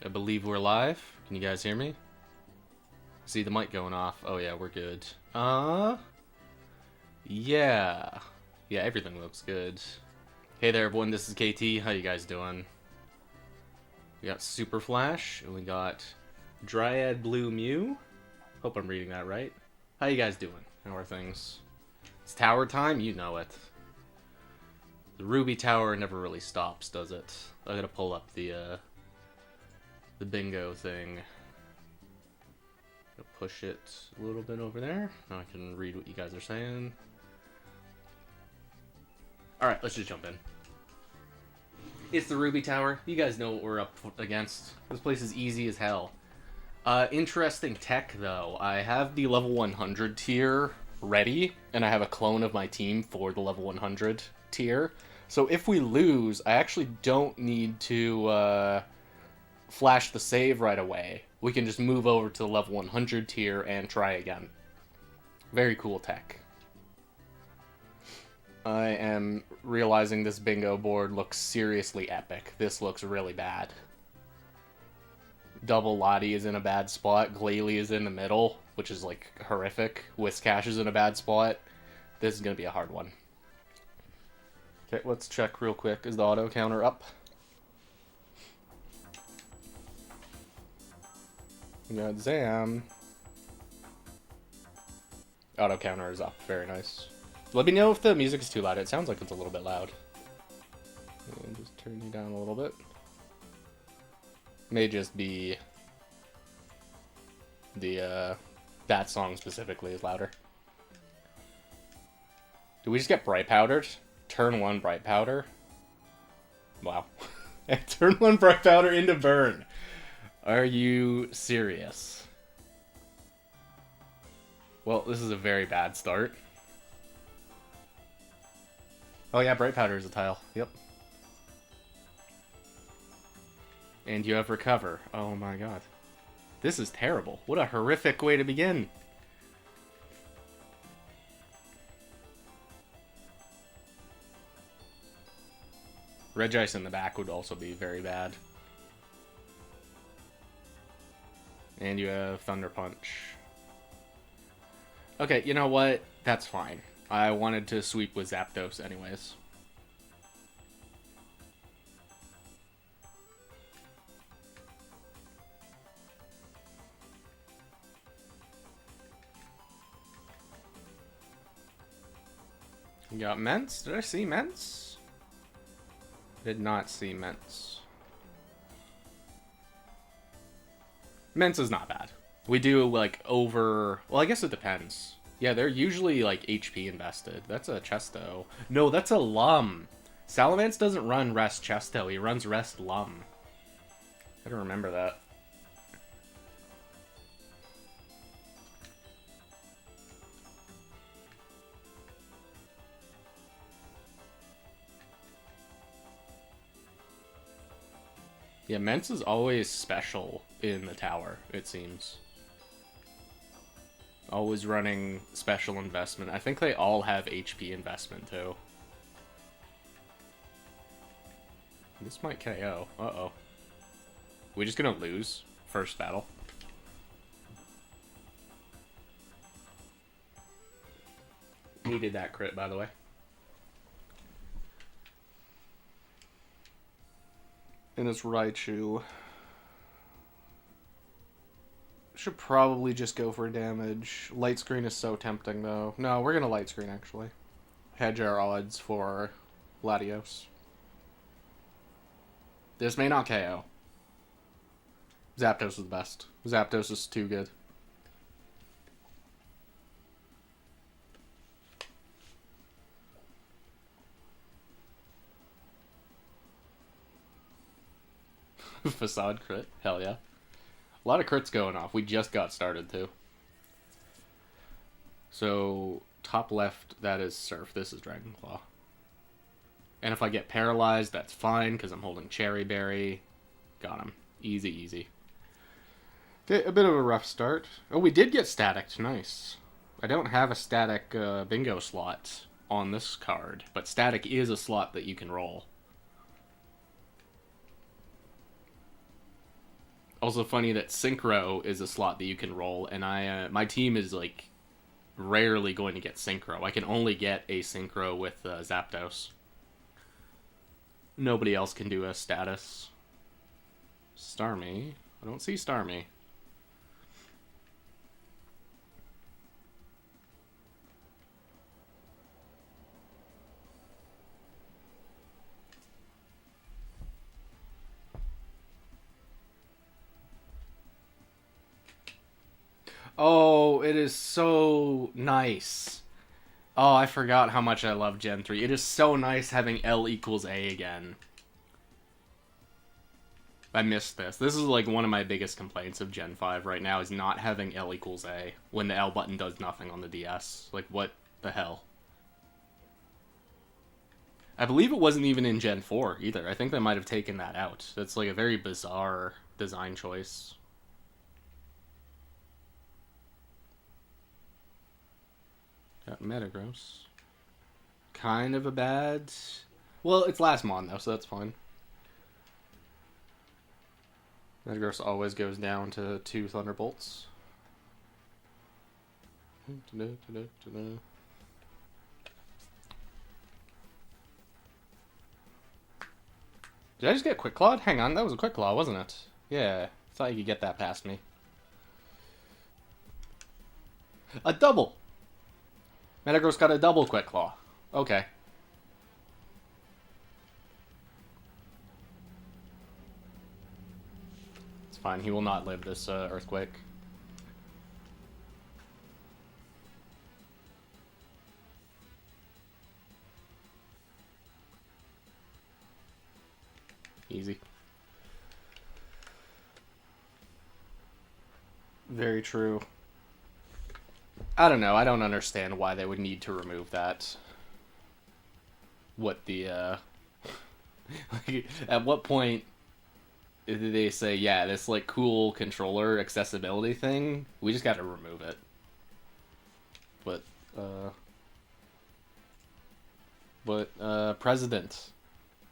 I believe we're live. Can you guys hear me? See the mic going off. Oh yeah, we're good. Yeah. Yeah, everything looks good. Hey there everyone, this is KT. How you guys doing? We got Super Flash, and we got Dryad Blue Mew. Hope I'm reading that right. How you guys doing? How are things? It's tower time? You know it. The Ruby Tower never really stops, does it? I gotta pull up the bingo thing. Push it a little bit over there. Now I can read what you guys are saying. Alright, let's just jump in. It's the Ruby Tower. You guys know what we're up against. This place is easy as hell. Interesting tech, though. I have the level 100 tier ready, and I have a clone of my team for the level 100 tier. So if we lose, I actually don't need to flash the save right away. We can just move over to the level 100 tier and try again. Very cool tech. I am realizing this bingo board looks seriously epic. This looks really bad. Double Lottie is in a bad spot. Glalie is in the middle, which is like horrific. Whiscash is in a bad spot. This is going to be a hard one. Okay, let's check real quick. Is the auto counter up? We got Zam. Auto counter is up. Very nice. Let me know if the music is too loud. It sounds like it's a little bit loud. And just turn you down a little bit. May just be the that song specifically is louder. Do we just get bright powdered? Turn 1 bright powder. Wow. Turn 1 bright powder into burn. Are you serious? Well, this is a very bad start. Oh yeah, bright powder is a tile. Yep. And you have recover. Oh my god. This is terrible. What a horrific way to begin. Regice in the back would also be very bad. And you have Thunder Punch. Okay, you know what? That's fine. I wanted to sweep with Zapdos anyways. You got Ments? Did I see Ments? Did not see Ments. Ments is not bad. We do, like, over... Well, I guess it depends. Yeah, they're usually, like, HP invested. That's a Chesto. No, that's a Lum. Salamence doesn't run Rest Chesto. He runs Rest Lum. Gotta remember that. Yeah, Ments is always special in the tower, it seems. Always running special investment. I think they all have HP investment, too. This might KO. Uh-oh. We just gonna lose first battle? Needed that crit, by the way. And it's Raichu. Should probably just go for damage. Light screen is so tempting, though. No, we're gonna light screen, actually. Hedge our odds for Latios. This may not KO. Zapdos is the best. Zapdos is too good. Facade crit. Hell yeah. A lot of crits going off. We just got started, too. So, top left, that is Surf. This is Dragon Claw. And if I get paralyzed, that's fine, because I'm holding Cherry Berry. Got him. Easy, easy. Okay, a bit of a rough start. Oh, we did get staticked. Nice. I don't have a static bingo slot on this card, but static is a slot that you can roll. Also funny that Synchro is a slot that you can roll, and my team is like rarely going to get Synchro. I can only get a Synchro with Zapdos. Nobody else can do a status. Starmie? I don't see Starmie. Oh, it is so nice. Oh, I forgot how much I love Gen 3. It is so nice having L equals A again. I missed this. This is like one of my biggest complaints of Gen 5 right now, is not having L equals A when the L button does nothing on the DS. Like, what the hell? I believe it wasn't even in Gen 4 either. I think they might have taken that out. That's like a very bizarre design choice. Got Metagross. Kind of a bad... Well, it's last mon though, so that's fine. Metagross always goes down to 2 Thunderbolts. Did I just get Quick Clawed? Hang on, that was a Quick Claw, wasn't it? Yeah, thought you could get that past me. A double! Metagross got a double Quick Claw. Okay. It's fine, he will not live this Earthquake. Easy. Very true. I don't know. I don't understand why they would need to remove that. What the, like, at what point did they say, yeah, this, like, cool controller accessibility thing, we just gotta remove it. But, President,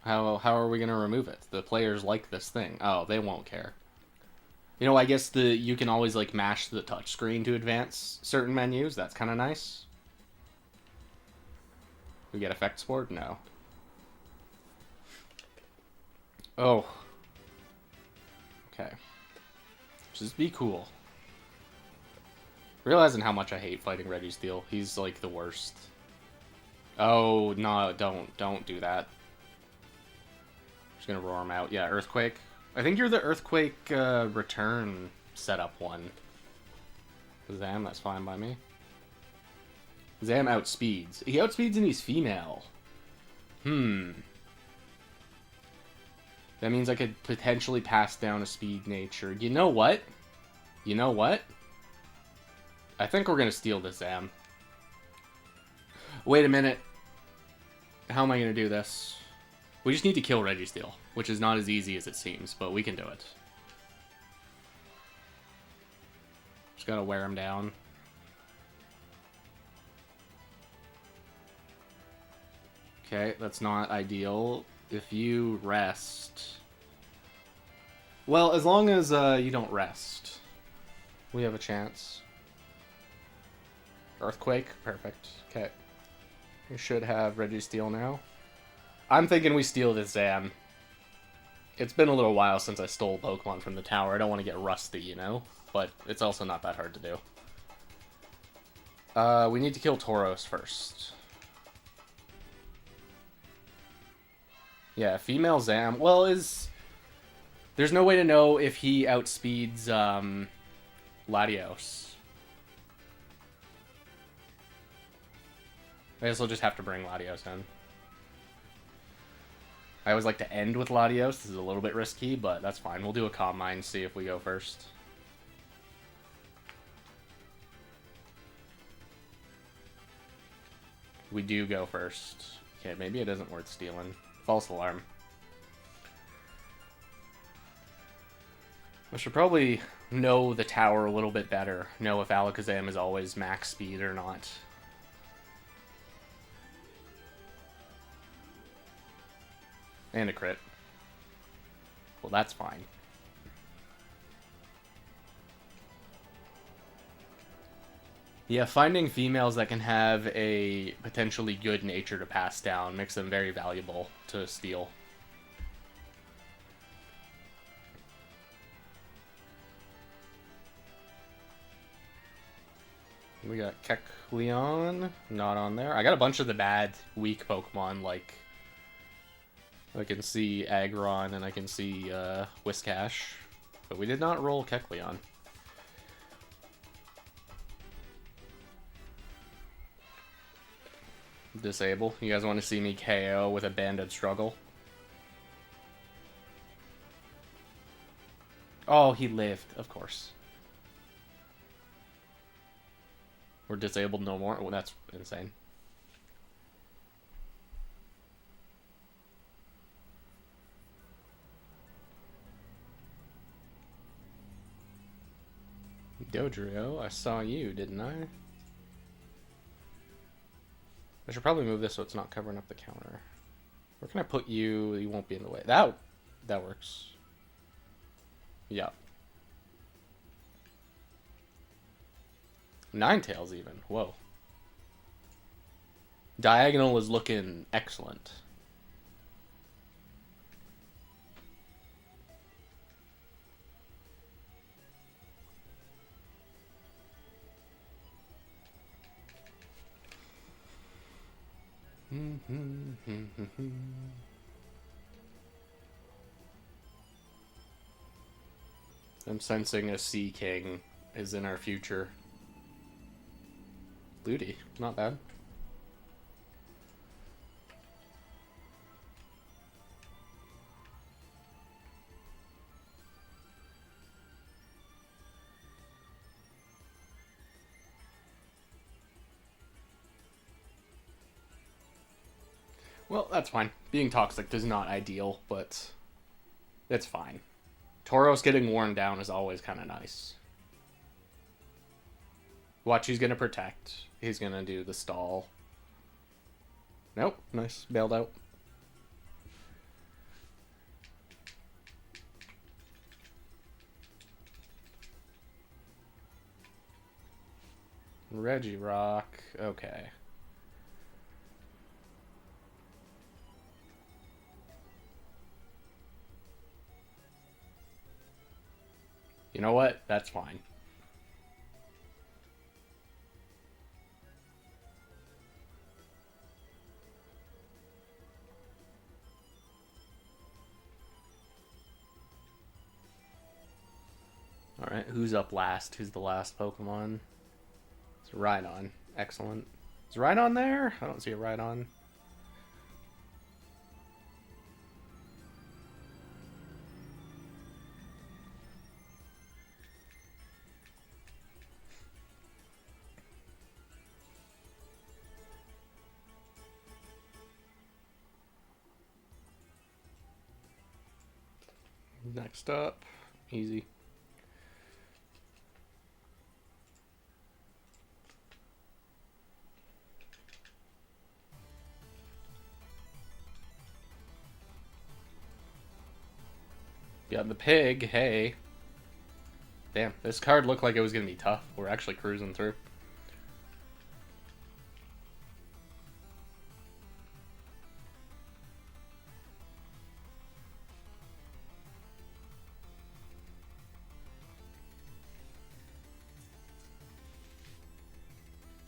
how are we gonna remove it? The players like this thing. Oh, they won't care. You know, I guess you can always, like, mash the touchscreen to advance certain menus. That's kind of nice. We get effect sport? No. Oh. Okay. Just be cool. Realizing how much I hate fighting Registeel. He's, like, the worst. Oh, no, don't do that. Just gonna roar him out. Yeah, Earthquake. I think you're the Earthquake return setup one. Zam, that's fine by me. Zam outspeeds. He outspeeds and he's female. That means I could potentially pass down a speed nature. You know what? You know what? I think we're gonna steal this Zam. Wait a minute. How am I gonna do this? We just need to kill Registeel, which is not as easy as it seems, but we can do it. Just gotta wear him down. Okay, that's not ideal. If you rest... Well, as long as you don't rest, we have a chance. Earthquake, perfect. Okay. We should have Registeel now. I'm thinking we steal this Zam. It's been a little while since I stole Pokemon from the tower. I don't want to get rusty, you know? But it's also not that hard to do. We need to kill Tauros first. Yeah, female Zam. Well, there's no way to know if he outspeeds Latios. I guess we'll just have to bring Latios in. I always like to end with Latios. This is a little bit risky, but that's fine. We'll do a Calm Mind, see if we go first. We do go first. Okay, maybe it isn't worth stealing. False alarm. I should probably know the tower a little bit better. Know if Alakazam is always max speed or not. And a crit. Well, that's fine. Yeah, finding females that can have a potentially good nature to pass down makes them very valuable to steal. We got Kecleon, not on there. I got a bunch of the bad, weak Pokemon, like... I can see Aggron and I can see Whiscash, but we did not roll Kecleon. Disable. You guys want to see me KO with a Banded Struggle? Oh, he lived, of course. We're disabled no more? Well, that's insane. Dodrio, I saw you, didn't I? I should probably move this so it's not covering up the counter. Where can I put you? You won't be in the way. That works. Yeah. Ninetales even. Whoa. Diagonal is looking excellent. I'm sensing a Sea King is in our future. Ludi, not bad. Well, that's fine. Being toxic is not ideal, but it's fine. Tauros getting worn down is always kind of nice. Watch, he's going to protect. He's going to do the stall. Nope, nice. Bailed out. Regirock. Okay. You know what? That's fine. Alright, who's up last? Who's the last Pokemon? It's Rhydon. Excellent. Is Rhydon there? I don't see a Rhydon. Next up, easy. Got the pig, hey. Damn, this card looked like it was going to be tough. We're actually cruising through.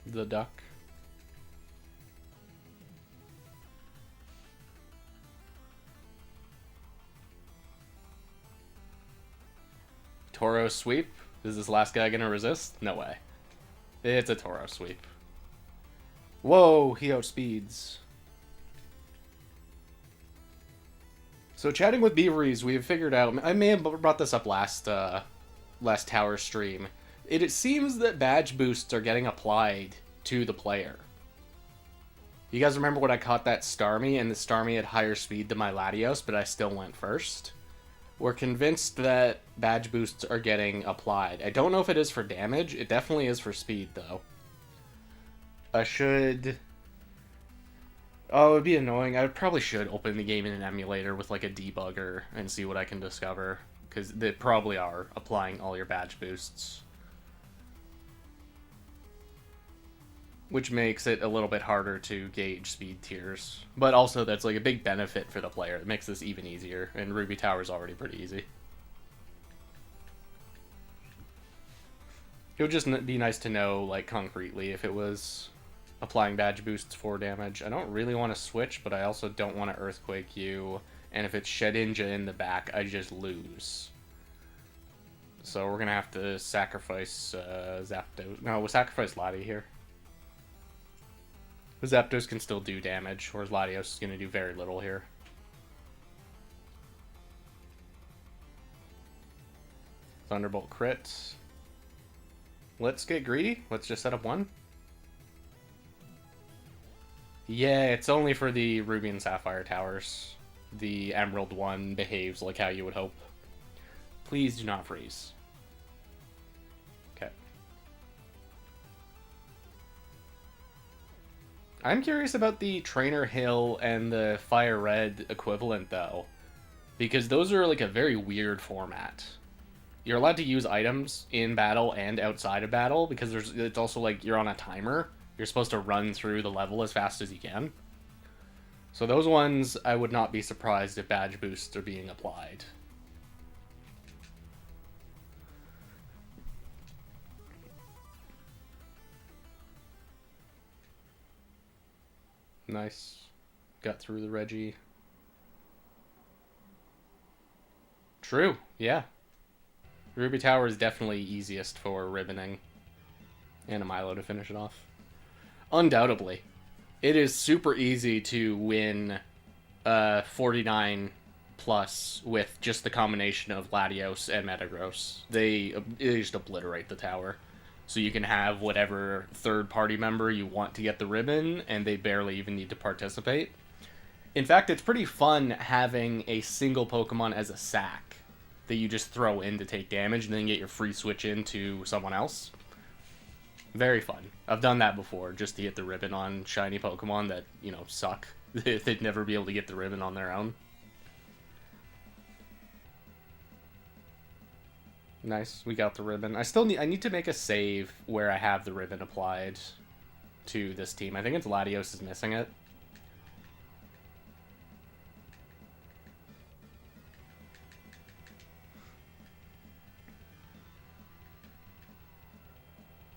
The duck. Tauros sweep? Is this last guy gonna resist? No way. It's a Tauros sweep. Whoa, he outspeeds. So chatting with Beaveries, we have figured out, I may have brought this up last tower stream. It seems that badge boosts are getting applied to the player. You guys remember when I caught that Starmie, and the Starmie had higher speed than my Latios, but I still went first? We're convinced that badge boosts are getting applied. I don't know if it is for damage. It definitely is for speed, though. I should... Oh, it would be annoying. I probably should open the game in an emulator with like a debugger and see what I can discover. Because they probably are applying all your badge boosts. which makes it a little bit harder to gauge speed tiers. But also that's like a big benefit for the player. It makes this even easier, and Ruby Tower is already pretty easy. It would just be nice to know, like, concretely if it was applying badge boosts for damage. I don't really want to switch, but I also don't want to Earthquake you. And if it's Shedinja in the back, I just lose. So we're going to have to sacrifice Zapdos. No, we'll sacrifice Lati here. Zapdos can still do damage, whereas Latios is going to do very little here. Thunderbolt crit. Let's get greedy. Let's just set up one. Yeah, it's only for the Ruby and Sapphire towers. The Emerald one behaves like how you would hope. Please do not freeze. Okay. I'm curious about the Trainer Hill and the Fire Red equivalent, though. Because those are like a very weird format. You're allowed to use items in battle and outside of battle, because it's also like you're on a timer. You're supposed to run through the level as fast as you can. So those ones, I would not be surprised if badge boosts are being applied. Nice. Got through the Reggie. True, yeah. Ruby Tower is definitely easiest for ribboning. And a Milo to finish it off. Undoubtedly. It is super easy to win 49 plus with just the combination of Latios and Metagross. They just obliterate the tower. So you can have whatever third party member you want to get the ribbon, and they barely even need to participate. In fact, it's pretty fun having a single Pokemon as a sack that you just throw in to take damage and then get your free switch into someone else. Very fun. I've done that before, just to get the ribbon on shiny Pokemon that, you know, suck. They'd never be able to get the ribbon on their own. Nice, we got the ribbon. I need to make a save where I have the ribbon applied to this team. I think it's Latios is missing it.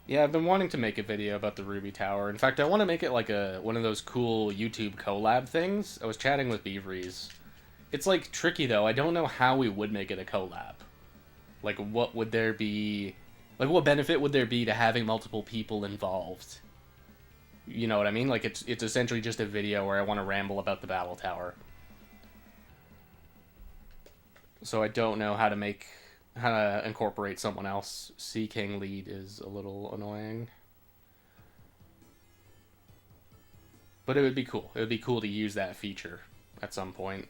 Yeah, I've been wanting to make a video about the Ruby Tower. In fact, I want to make it like one of those cool YouTube collab things. I was chatting with Beaveries. It's like tricky though. I don't know how we would make it a collab. Like, what would there be... Like, what benefit would there be to having multiple people involved? You know what I mean? Like, it's essentially just a video where I want to ramble about the Battle Tower. So I don't know how to incorporate someone else. Sea King lead is a little annoying. But it would be cool. It would be cool to use that feature at some point.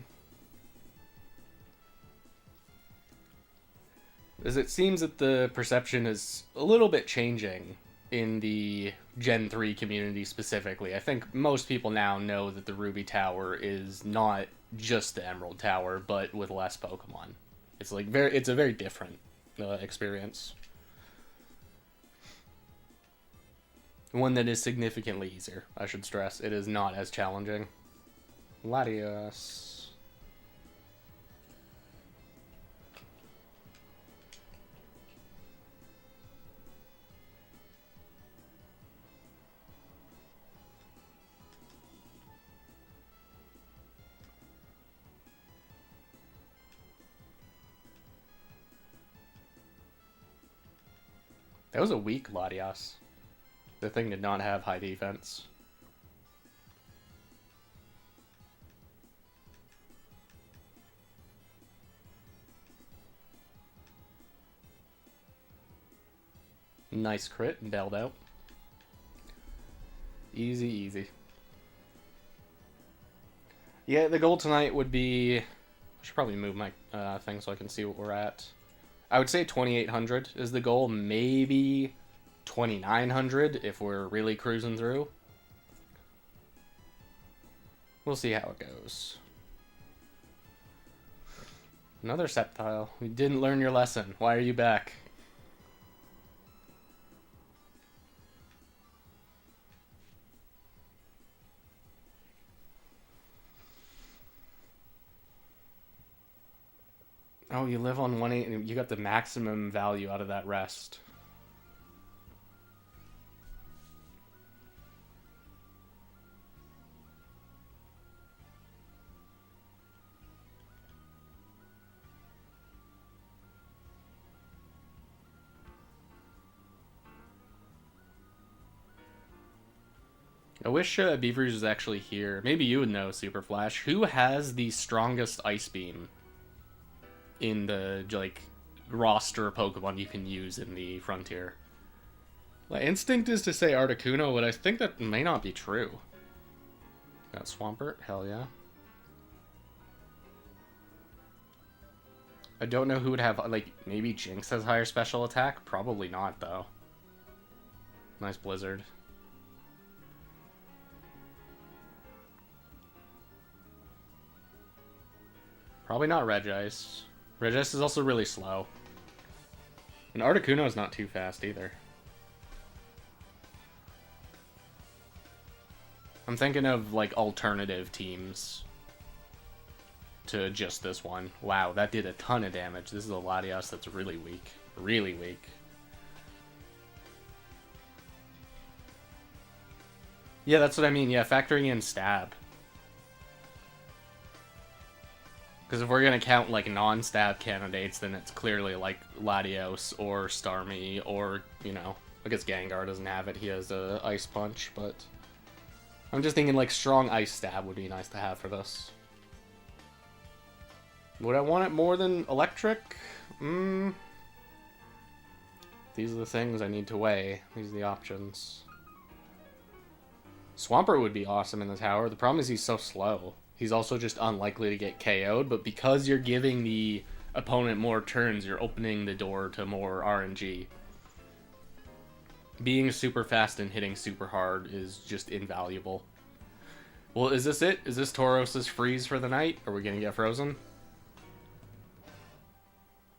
As it seems that the perception is a little bit changing in the Gen 3 community specifically. I think most people now know that the Ruby Tower is not just the Emerald Tower, but with less Pokemon. It's like it's a very different experience. One that is significantly easier, I should stress. It is not as challenging. Latios. That was a weak Latios. The thing did not have high defense. Nice crit and bailed out. Easy, easy. Yeah, the goal tonight would be... I should probably move my thing so I can see what we're at. I would say 2,800 is the goal. Maybe 2,900 if we're really cruising through. We'll see how it goes. Another Sceptile. You didn't learn your lesson. Why are you back? Oh, you live on 1/8 and you got the maximum value out of that rest. I wish Beavers was actually here. Maybe you would know, Super Flash. Who has the strongest Ice Beam in the, like, roster of Pokemon you can use in the Frontier? My instinct is to say Articuno, but I think that may not be true. Got Swampert? Hell yeah. I don't know who would have, like, maybe Jinx has higher special attack? Probably not, though. Nice Blizzard. Probably not Regice. Regice is also really slow. And Articuno is not too fast either. I'm thinking of, like, alternative teams to just this one. Wow, that did a ton of damage. This is a Latios that's really weak. Really weak. Yeah, that's what I mean. Yeah, factoring in stab. Because if we're going to count, like, non-stab candidates, then it's clearly, like, Latios or Starmie or, you know, I guess Gengar doesn't have it. He has a Ice Punch, but I'm just thinking, like, strong Ice Stab would be nice to have for this. Would I want it more than Electric? These are the things I need to weigh. These are the options. Swampert would be awesome in the tower. The problem is he's so slow. He's also just unlikely to get KO'd, but because you're giving the opponent more turns, you're opening the door to more RNG. Being super fast and hitting super hard is just invaluable. Well, is this it? Is this Tauros' freeze for the night? Are we gonna get frozen?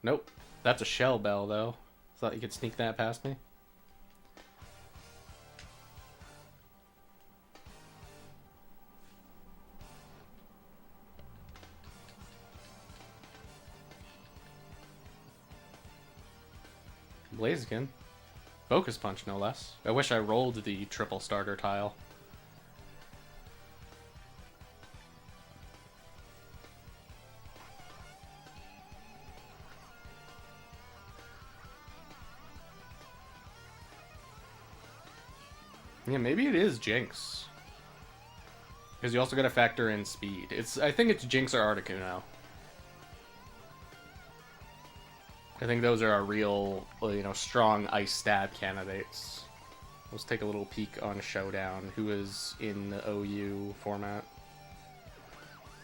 Nope. That's a Shell Bell, though. Thought you could sneak that past me. Blaziken. Focus Punch, no less. I wish I rolled the triple starter tile. Yeah, maybe it is Jinx. Because you also got to factor in speed. I think it's Jinx or Articuno. I think those are our real, you know, strong Ice Stab candidates. Let's take a little peek on Showdown, who is in the OU format.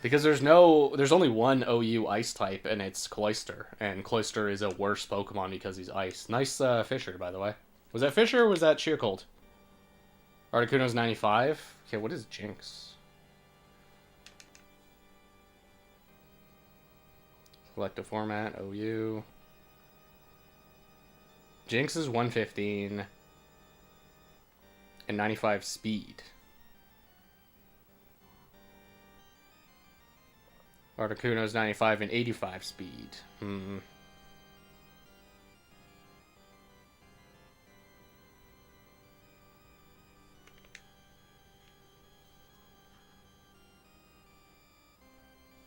Because there's only one OU Ice type, and it's Cloyster. And Cloyster is a worse Pokemon because he's Ice. Nice Fisher, by the way. Was that Fisher or was that Sheer Cold? Articuno's 95? Okay, what is Jinx? Select a format, OU. Jinx is 115 and 95 speed. Articuno's 95 and 85 speed.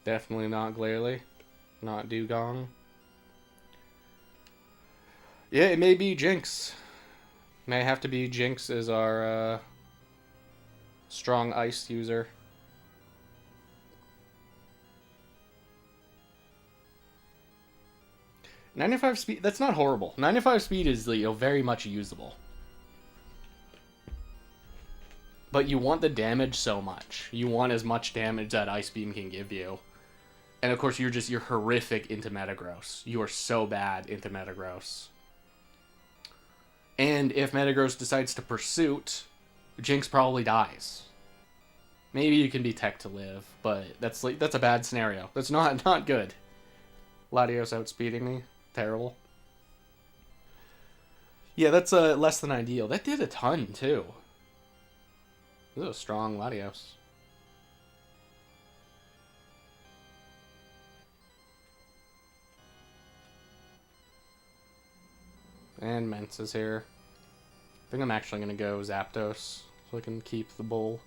Definitely not Glalie. Not Dugong. Yeah, it may be Jinx. May have to be Jinx as our strong Ice user. .95 speed, that's not horrible. 95 speed is, you know, very much usable. But you want the damage so much. You want as much damage that Ice Beam can give you. And of course, you're horrific into Metagross. You are so bad into Metagross. And if Metagross decides to Pursuit, Jinx probably dies. Maybe you can be Tech to live, but that's a bad scenario. That's not good. Latios outspeeding me. Terrible. Yeah, that's less than ideal. That did a ton, too. This is a strong Latios. And Mence is here. I think I'm actually going to go Zapdos so I can keep the bull.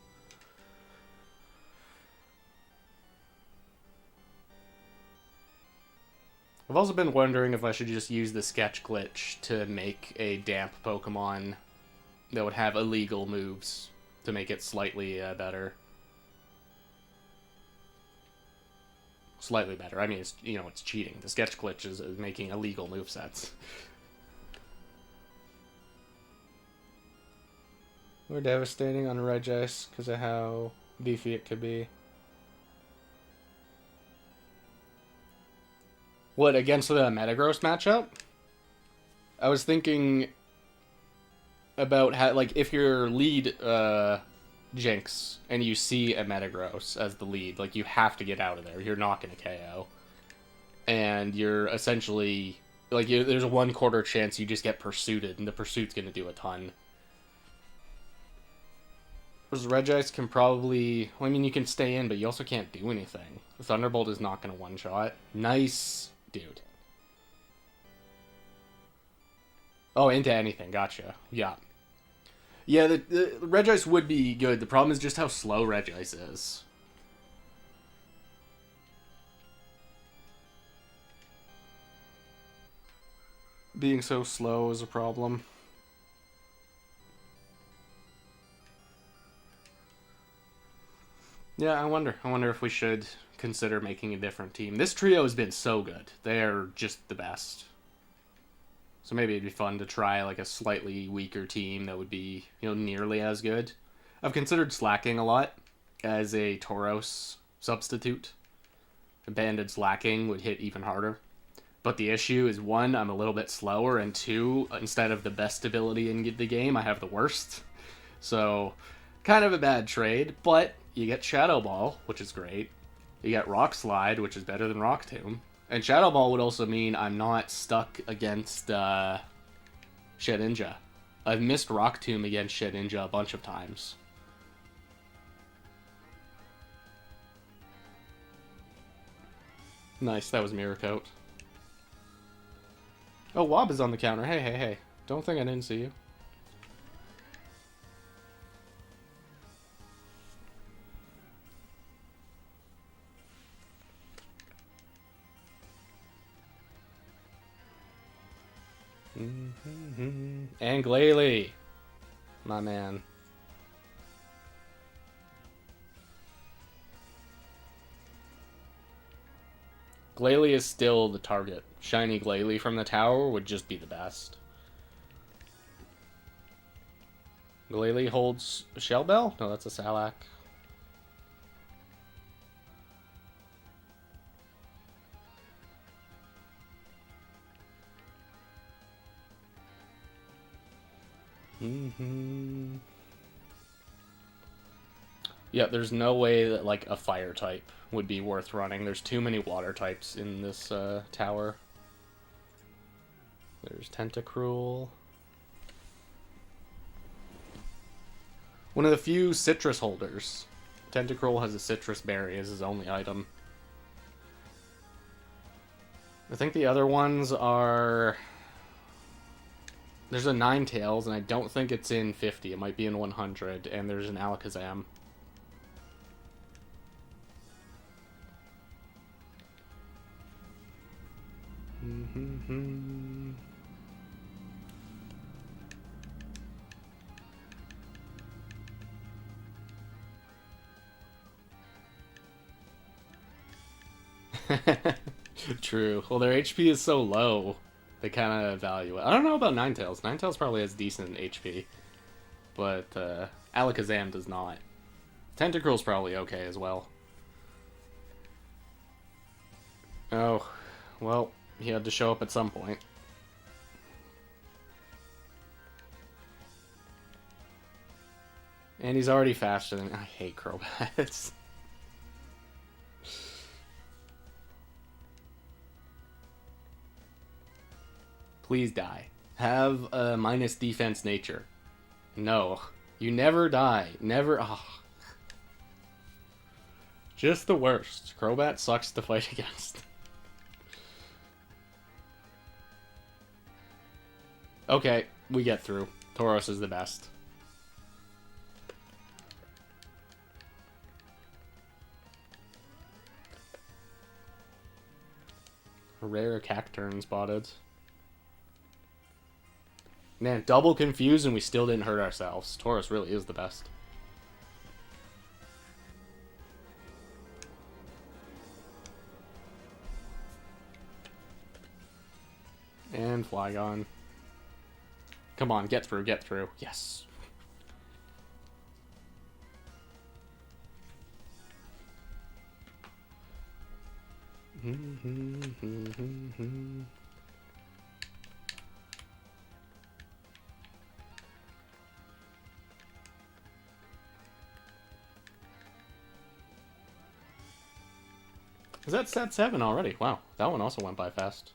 I've also been wondering if I should just use the sketch glitch to make a damp Pokemon that would have illegal moves to make it slightly better. Slightly better. I mean, it's, you know, it's cheating. The sketch glitch is making illegal movesets. We're devastating on Regice because of how beefy it could be. What, against the Metagross matchup? I was thinking about how, like, if your lead Jinx and you see a Metagross as the lead, like, you have to get out of there. You're not going to KO. And you're essentially, like, there's a 1/4 chance you just get pursuited, and the pursuit's going to do a ton. Whereas Regice can probably, well, I mean, you can stay in, but you also can't do anything. The Thunderbolt is not going to one-shot. Nice, dude. Oh, into anything. Gotcha. Yeah. Yeah, the Regice would be good. The problem is just how slow Regice is. Being so slow is a problem. Yeah, I wonder if we should consider making a different team. This trio has been so good. They're just the best. So maybe it'd be fun to try like a slightly weaker team that would be, you know, nearly as good. I've considered slacking a lot as a Tauros substitute. Abandoned slacking would hit even harder. But the issue is, one, I'm a little bit slower, and two, instead of the best ability in the game, I have the worst. So, kind of a bad trade, but you get Shadow Ball, which is great. You get Rock Slide, which is better than Rock Tomb. And Shadow Ball would also mean I'm not stuck against Shedinja. I've missed Rock Tomb against Shedinja a bunch of times. Nice, that was Mirror Coat. Oh, Wob is on the counter. Hey, hey, hey. Don't think I didn't see you. And Glalie, my man. Glalie is still the target. Shiny Glalie from the tower would just be the best. Glalie holds a Shell Bell? No, that's a Salac. Yeah, there's no way that, like, a fire type would be worth running. There's too many water types in this tower. There's Tentacruel. One of the few citrus holders. Tentacruel has a citrus berry as his only item. I think the other ones are... There's a Ninetales, and I don't think it's in 50. It might be in 100, and there's an Alakazam. True. Well, their HP is so low. They kind of value it. I don't know about Ninetales. Ninetales probably has decent HP. But Alakazam does not. Tentacruel's probably okay as well. Oh, well, he had to show up at some point. And he's already faster than... I hate Crobats. Please die. Have a minus defense nature. No. You never die. Never... Oh. Just the worst. Crobat sucks to fight against. Okay, we get through. Tauros is the best. Rare Cacturn spotted. Man, double confused and we still didn't hurt ourselves. Tauros really is the best. And Flygon. Come on, get through, get through. Yes. Is that set 7 already? Wow, that one also went by fast.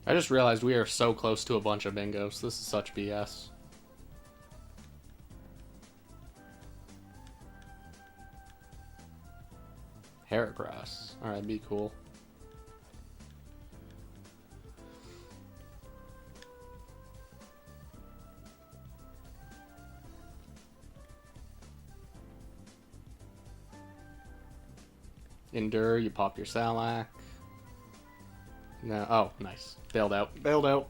I just realized we are so close to a bunch of bingos. This is such BS. Heracross. Alright, be cool. Endure, you pop your Salac. No, oh, nice. Bailed out. Bailed out.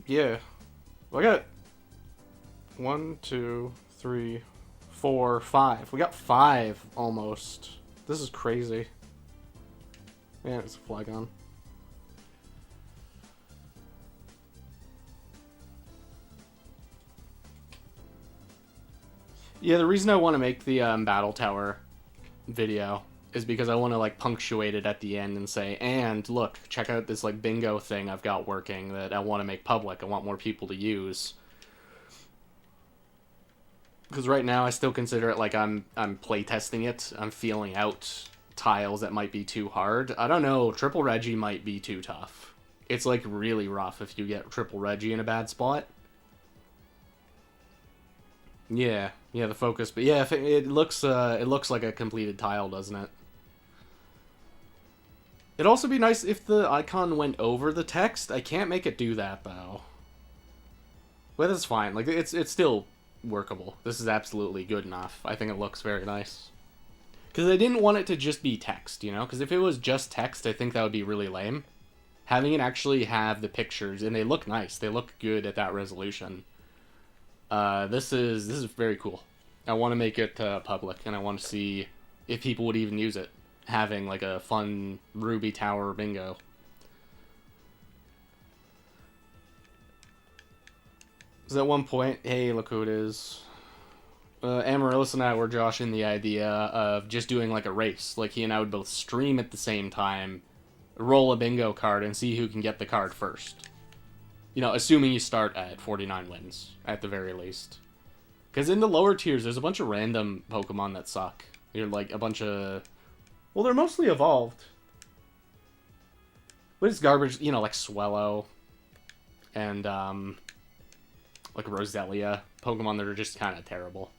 Yeah. I got 1, 2, 3, 4, 5. We got 5 almost. This is crazy. Man, it's a Flygon. Yeah, the reason I want to make the Battle Tower video is because I want to like punctuate it at the end and say, and look, check out this like bingo thing I've got working that I want to make public. I want more people to use. Because right now I still consider it like I'm playtesting it. I'm feeling out tiles that might be too hard. I don't know, Triple Reggie might be too tough. It's like really rough if you get Triple Reggie in a bad spot. Yeah, the focus, but yeah, if it looks like a completed tile, doesn't it? It'd also be nice if the icon went over the text. I can't make it do that though. But that's fine. Like it's still workable. This is absolutely good enough. I think it looks very nice. Because I didn't want it to just be text, you know? Because if it was just text, I think that would be really lame. Having it actually have the pictures, and they look nice. They look good at that resolution. This is very cool. I want to make it public, and I want to see if people would even use it. Having like a fun Ruby Tower bingo. Because at one point, hey, look who it is. Amaryllis and I were joshing the idea of just doing like a race. Like he and I would both stream at the same time, roll a bingo card, and see who can get the card first. You know, assuming you start at 49 wins, at the very least. Because in the lower tiers, there's a bunch of random Pokemon that suck. You're like a bunch of... Well, they're mostly evolved. But it's garbage, you know, like Swellow. And, like Roselia. Pokemon that are just kind of terrible.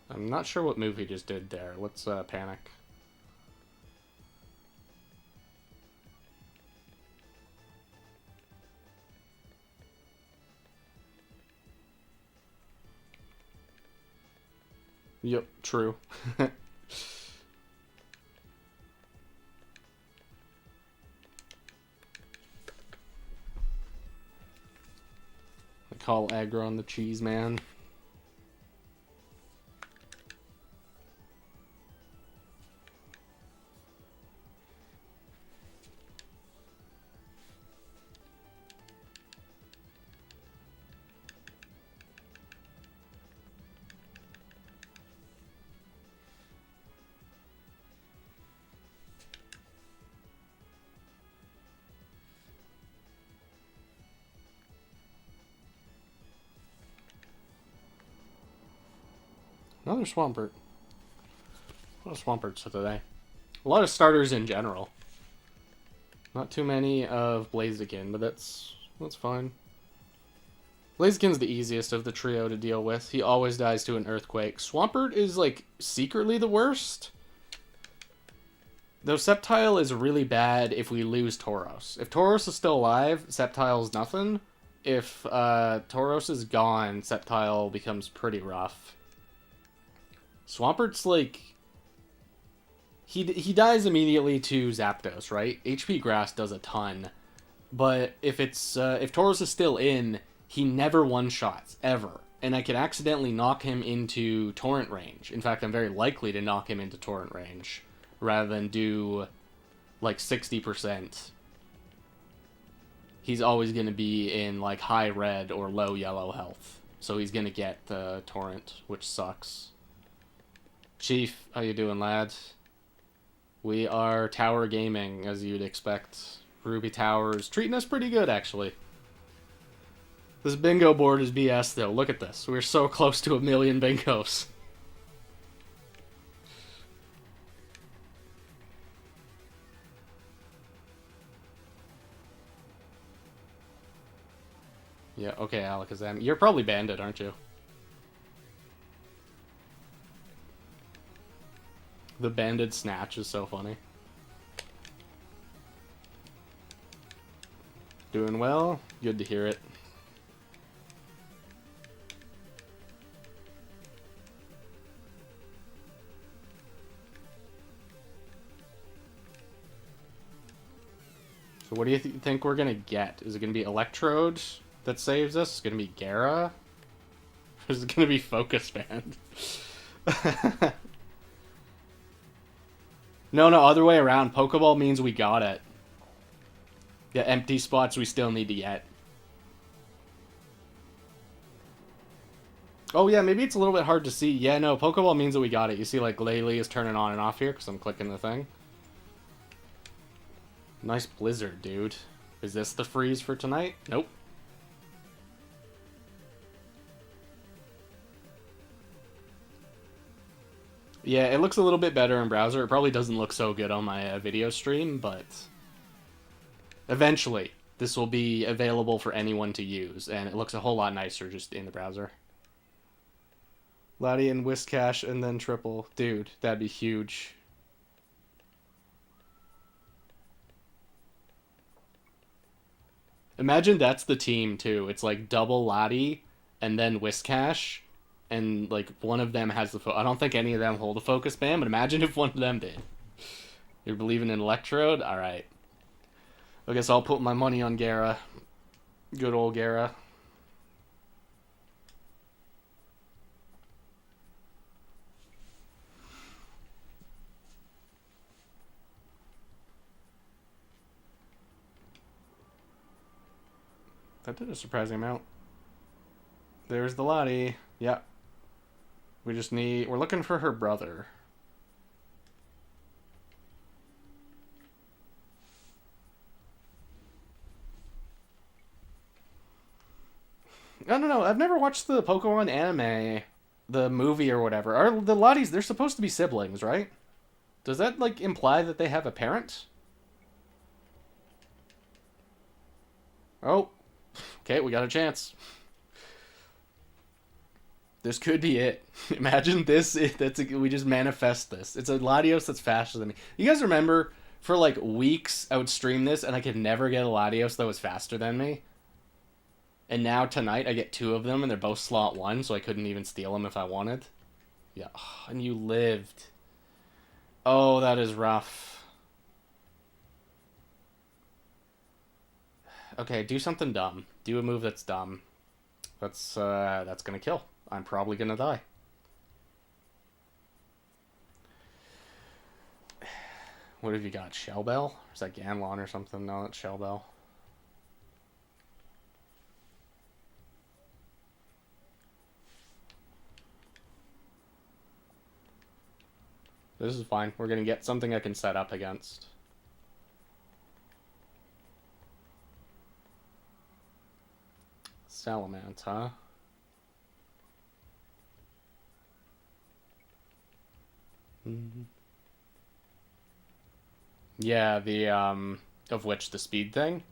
I'm not sure what move he just did there. Let's panic. Yep, true. I call aggro on the cheese man. Another Swampert. A lot of Swamperts today. A lot of starters in general. Not too many of Blaziken, but that's fine. Blaziken's the easiest of the trio to deal with. He always dies to an Earthquake. Swampert is, like, secretly the worst. Though Sceptile is really bad if we lose Tauros. If Tauros is still alive, Sceptile's nothing. If Tauros is gone, Sceptile becomes pretty rough. Swampert's, like... He dies immediately to Zapdos, right? HP Grass does a ton. But if if Tauros is still in, he never one-shots, ever. And I could accidentally knock him into Torrent range. In fact, I'm very likely to knock him into Torrent range, rather than do, like, 60%. He's always going to be in, like, high red or low yellow health. So he's going to get the Torrent, which sucks. Chief, how you doing, lad? We are tower gaming, as you'd expect. Ruby Towers treating us pretty good, actually. This bingo board is BS, though. Look at this. We're so close to 1 million bingos. Yeah, okay, Alakazam. You're probably Bandit, aren't you? The Banded Snatch is so funny. Doing well. Good to hear it. So what do you think we're going to get? Is it going to be Electrode that saves us? Is it going to be Gara? Or is it going to be Focus Band? No, other way around. Pokeball means we got it. Yeah, empty spots we still need to get. Oh yeah, maybe it's a little bit hard to see. Yeah, no, Pokeball means that we got it. You see, like, Laylee is turning on and off here because I'm clicking the thing. Nice Blizzard, dude. Is this the freeze for tonight? Nope. Yeah, it looks a little bit better in browser. It probably doesn't look so good on my video stream, but eventually this will be available for anyone to use, and it looks a whole lot nicer just in the browser. Latian, Whiscash, and then triple. Dude, that'd be huge. Imagine that's the team, too. It's like double Lati, and then Whiscash, and, like, one of them has the... I don't think any of them hold a Focus Band, but imagine if one of them did. You're believing in Electrode? Alright. I guess I'll put my money on Gara. Good old Gara. That did a surprising amount. There's the Lottie. Yeah. We just need... We're looking for her brother. I don't know. I've never watched the Pokemon anime, the movie or whatever. Are the Lotties, they're supposed to be siblings, right? Does that, like, imply that they have a parent? Oh. Okay, we got a chance. This could be it. Imagine this. We just manifest this. It's a Latios that's faster than me. You guys remember, for like weeks, I would stream this and I could never get a Latios that was faster than me? And now tonight I get 2 of them and they're both slot 1, so I couldn't even steal them if I wanted. Yeah, oh, and you lived. Oh, that is rough. Okay, do something dumb. Do a move that's dumb. That's gonna kill. I'm probably gonna die. What have you got? Shell Bell? Or is that Ganlon or something? No, that's Shell Bell. This is fine. We're gonna get something I can set up against. Salamence, huh? Yeah, the, of which the speed thing?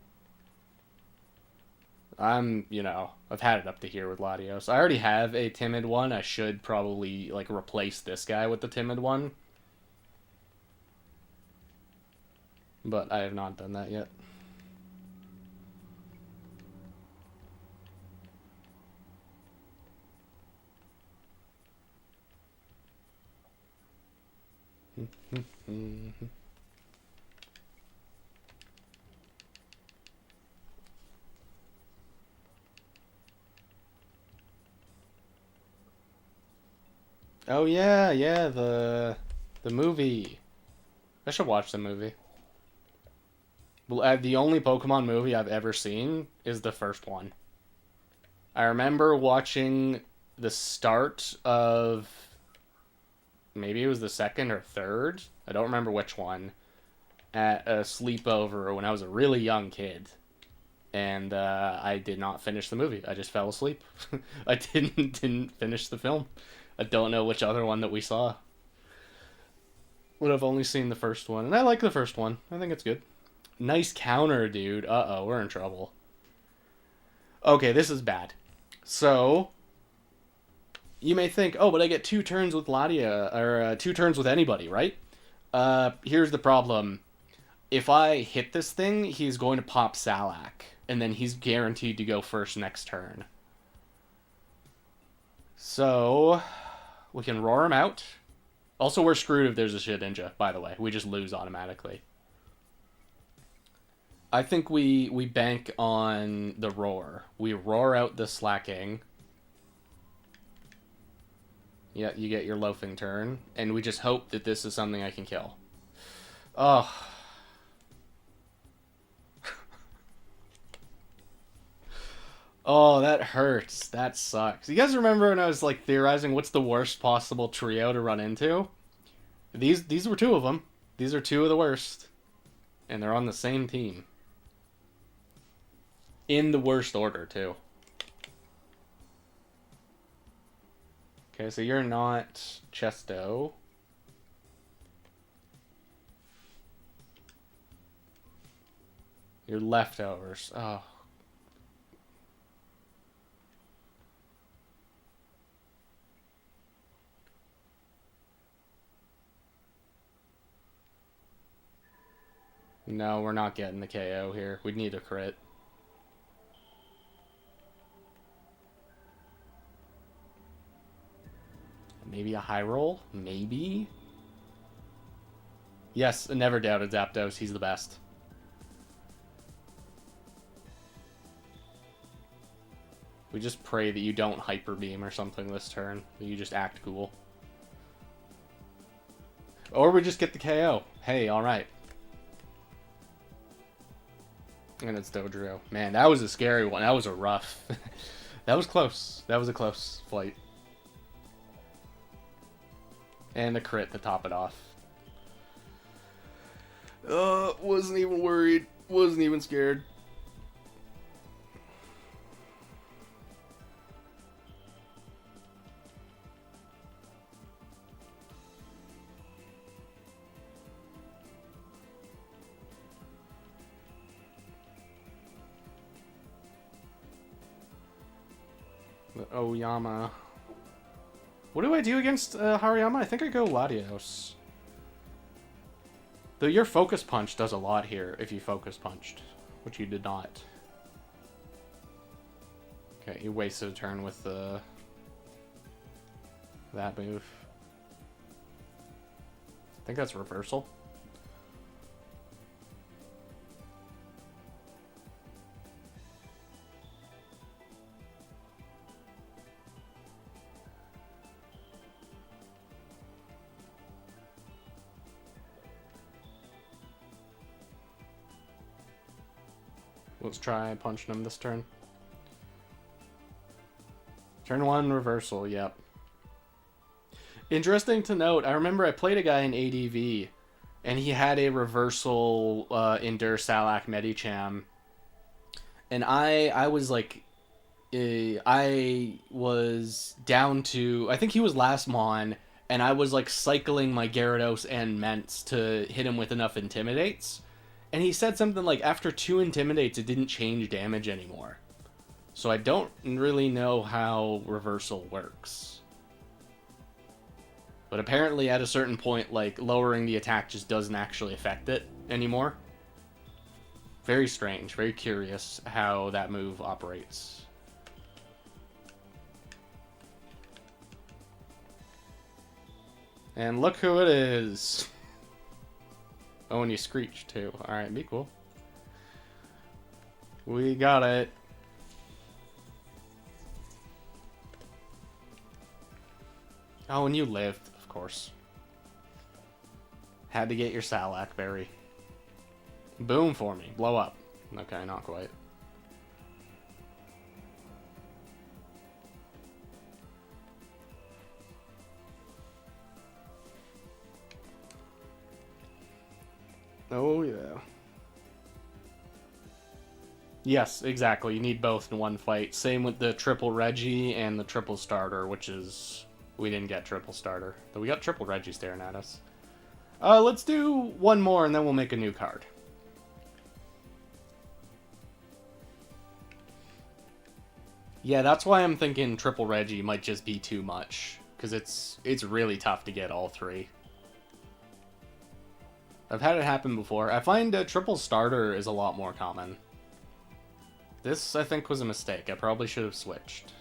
I've had it up to here with Latios. I already have a Timid one. I should probably, like, replace this guy with the Timid one. But I have not done that yet. Oh yeah, yeah, the movie. I should watch the movie. Well, the only Pokemon movie I've ever seen is the first one. I remember watching the start of maybe it was the second or third. I don't remember which one. At a sleepover when I was a really young kid, and I did not finish the movie. I just fell asleep. I didn't finish the film. I don't know which other one that we saw. Would have only seen the first one, and I like the first one. I think it's good. Nice counter, dude. Uh-oh, we're in trouble. Okay, this is bad. So, you may think, oh, but I get 2 turns with Latia, or 2 turns with anybody, right? Here's the problem. If I hit this thing, he's going to pop Salak, and then he's guaranteed to go first next turn. So, we can roar him out. Also, we're screwed if there's a Shedinja, by the way. We just lose automatically. I think we bank on the roar. We roar out the Slacking. Yeah, you get your loafing turn. And we just hope that this is something I can kill. Oh. Oh, that hurts. That sucks. You guys remember when I was like theorizing what's the worst possible trio to run into? These were 2 of them. These are 2 of the worst. And they're on the same team. In the worst order, too. Okay, so you're not Chesto. You're leftovers. Oh. No, we're not getting the KO here. We'd need a crit. Maybe a high roll? Maybe? Yes, never doubted Zapdos. He's the best. We just pray that you don't Hyper Beam or something this turn. That you just act cool. Or we just get the KO. Hey, alright. And it's Dodrio. Man, that was a scary one. That was a rough. That was close. That was a close fight. And a crit to top it off. Wasn't even worried. Wasn't even scared. Oyama. What do I do against Hariyama? I think I go Latios. Though your Focus Punch does a lot here if you Focus Punched, which you did not. Okay, you wasted a turn with that move. I think that's reversal. Let's try punching him this turn. Turn 1, reversal, yep. Interesting to note, I remember I played a guy in ADV, and he had a reversal Endure Salak Medicham. And I was like, I was down to, I think he was last Mon, and I was like cycling my Gyarados and Ments to hit him with enough Intimidates, and he said something like after 2 Intimidates it didn't change damage anymore. So I don't really know how reversal works. But apparently at a certain point, like, lowering the attack just doesn't actually affect it anymore. Very strange, very curious how that move operates. And look who it is. Oh, and you screech too. Alright, be cool. We got it. Oh, and you lived, of course. Had to get your Salac Berry. Boom for me. Blow up. Okay, not quite. Oh, yeah. Yes, exactly. You need both in one fight. Same with the triple Reggie and the triple starter, which is... We didn't get triple starter. But we got triple Reggie staring at us. Let's do one more and then we'll make a new card. Yeah, that's why I'm thinking triple Reggie might just be too much. Because it's really tough to get all 3. I've had it happen before. I find a triple starter is a lot more common. This, I think, was a mistake. I probably should have switched.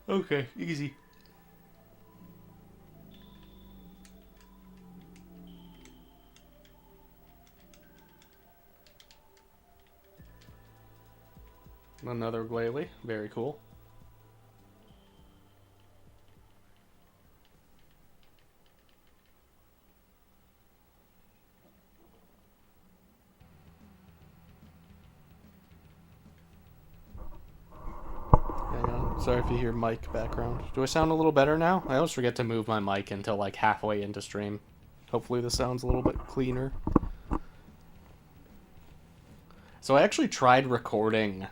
Okay, easy. Another Glalie. Very cool. Sorry if you hear mic background. Do I sound a little better now? I always forget to move my mic until like halfway into stream. Hopefully this sounds a little bit cleaner. So I actually tried recording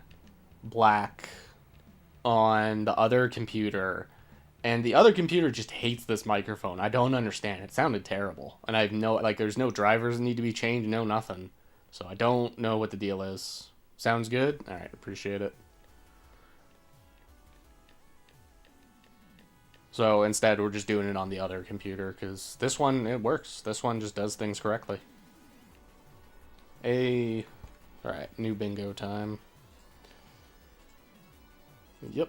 Black on the other computer, and the other computer just hates this microphone. I don't understand. It sounded terrible. And I have no, like, there's no drivers that need to be changed, no nothing. So I don't know what the deal is. Sounds good? Alright, appreciate it. So instead, we're just doing it on the other computer, because this one, it works. This one just does things correctly. Alright, new bingo time. Yep.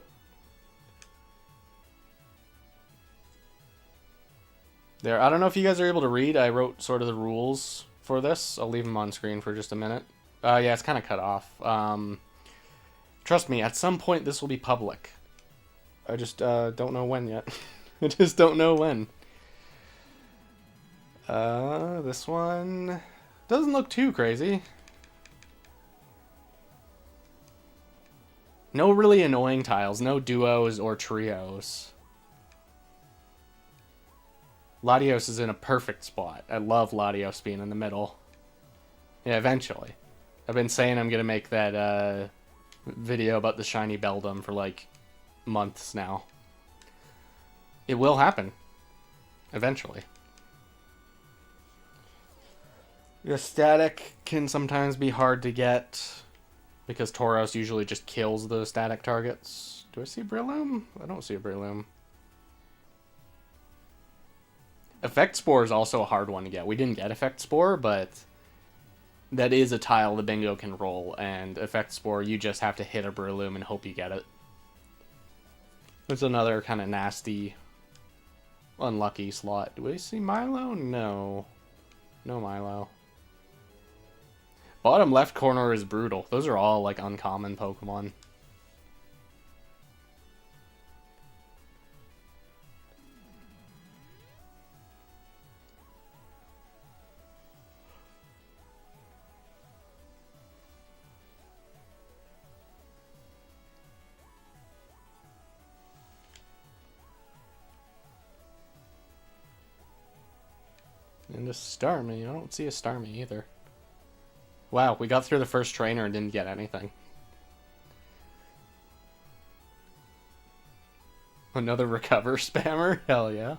There, I don't know if you guys are able to read. I wrote sort of the rules for this. I'll leave them on screen for just a minute. Yeah, it's kind of cut off. Trust me, at some point this will be public. I just don't know when yet. I just don't know when. This one doesn't look too crazy. No really annoying tiles, no duos or trios. Latios is in a perfect spot. I love Latios being in the middle. Yeah, eventually. I've been saying I'm gonna make that video about the shiny Beldum for like months now. It will happen. Eventually. The static can sometimes be hard to get because Tauros usually just kills the static targets. Do I see a Breloom? I don't see a Breloom. Effect Spore is also a hard one to get. We didn't get Effect Spore, but that is a tile the bingo can roll, and Effect Spore, you just have to hit a Breloom and hope you get it. It's another kind of nasty, unlucky slot. Do we see Milo? No. No Milo. Bottom left corner is brutal. Those are all like uncommon Pokemon. And a Starmie. I don't see a Starmie either. Wow, we got through the first trainer and didn't get anything. Another recover spammer? Hell yeah.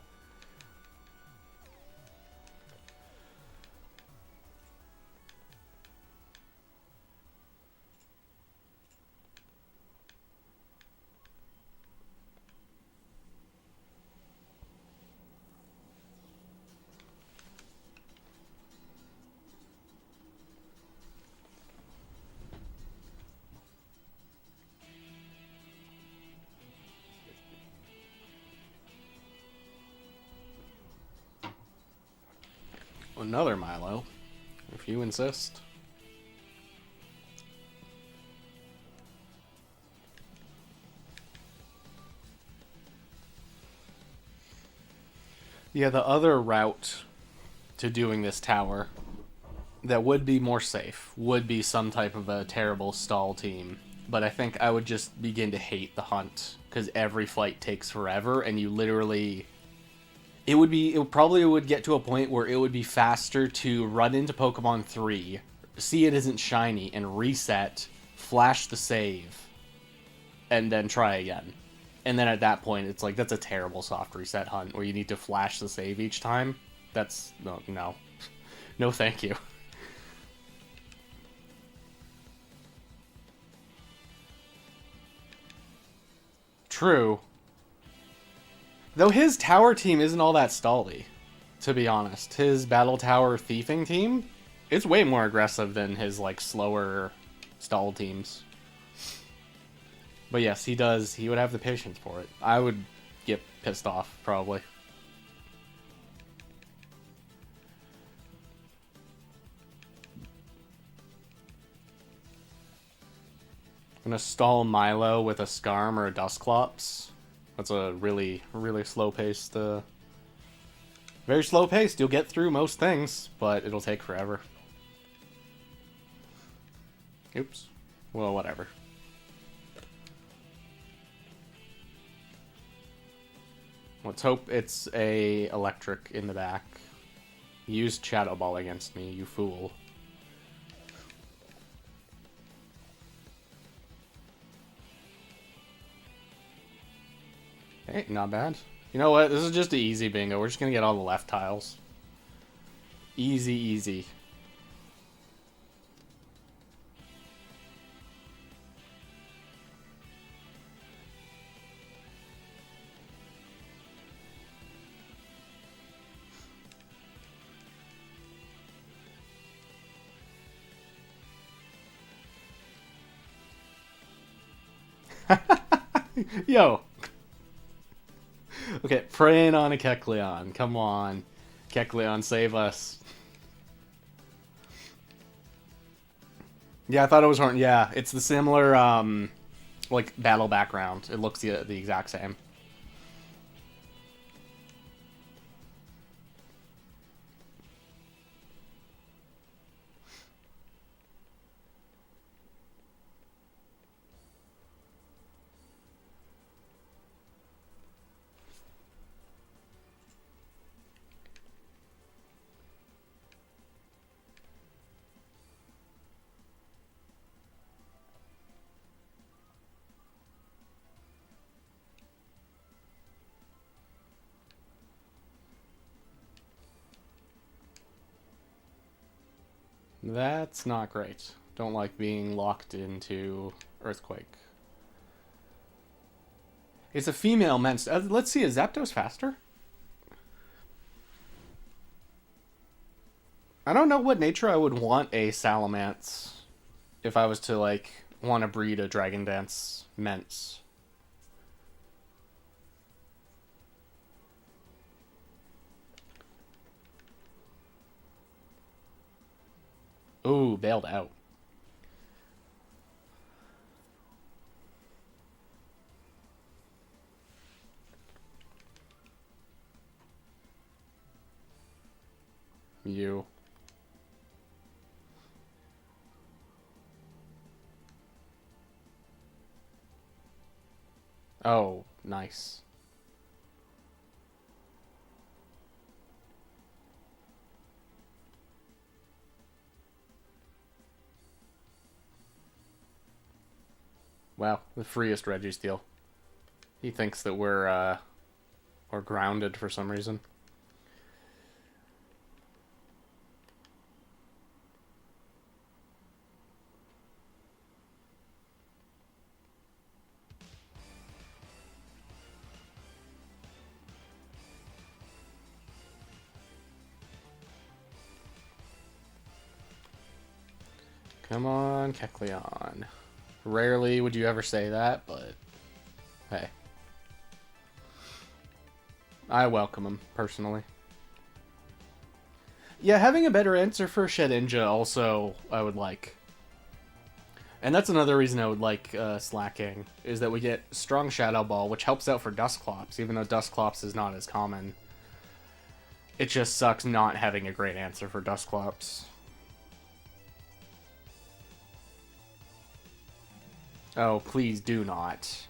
Another Milo, if you insist. Yeah, the other route to doing this tower that would be more safe would be some type of a terrible stall team. But I think I would just begin to hate the hunt, because every fight takes forever, and you literally... It probably would get to a point where it would be faster to run into Pokemon 3, see it isn't shiny, and reset, flash the save, and then try again. And then at that point, it's like, that's a terrible soft reset hunt, where you need to flash the save each time. That's... No. No thank you. True. Though his tower team isn't all that stally, to be honest. His battle tower thieving team, it's way more aggressive than his, like, slower stall teams. But yes, he would have the patience for it. I would get pissed off, probably. I'm gonna stall Milo with a Skarm or a Dusclops. That's a really, really slow-paced, very slow-paced. You'll get through most things, but it'll take forever. Oops. Well, whatever. Let's hope it's a electric in the back. Use Shadow Ball against me, you fool. Hey, not bad. You know what? This is just an easy bingo. We're just going to get all the left tiles. Easy, easy. Yo. Okay, praying on a Kecleon. Come on. Kecleon, save us. Yeah, I thought it was Horn. Yeah, it's the similar, like, battle background. It looks the exact same. That's not great. Don't like being locked into Earthquake. It's a female men's... let's see, is Zapdos faster? I don't know what nature I would want a Salamence if I was to, like, want to breed a Dragon Dance Mence. Ooh, bailed out. You. Oh, nice. Wow, the freest Registeel. He thinks that we're grounded for some reason. Come on, Kecleon. Rarely would you ever say that, but hey. I welcome him, personally. Yeah, having a better answer for Shedinja also I would like. And that's another reason I would like Slacking, is that we get Strong Shadow Ball, which helps out for Dusclops, even though Dusclops is not as common. It just sucks not having a great answer for Dusclops. Oh, please do not.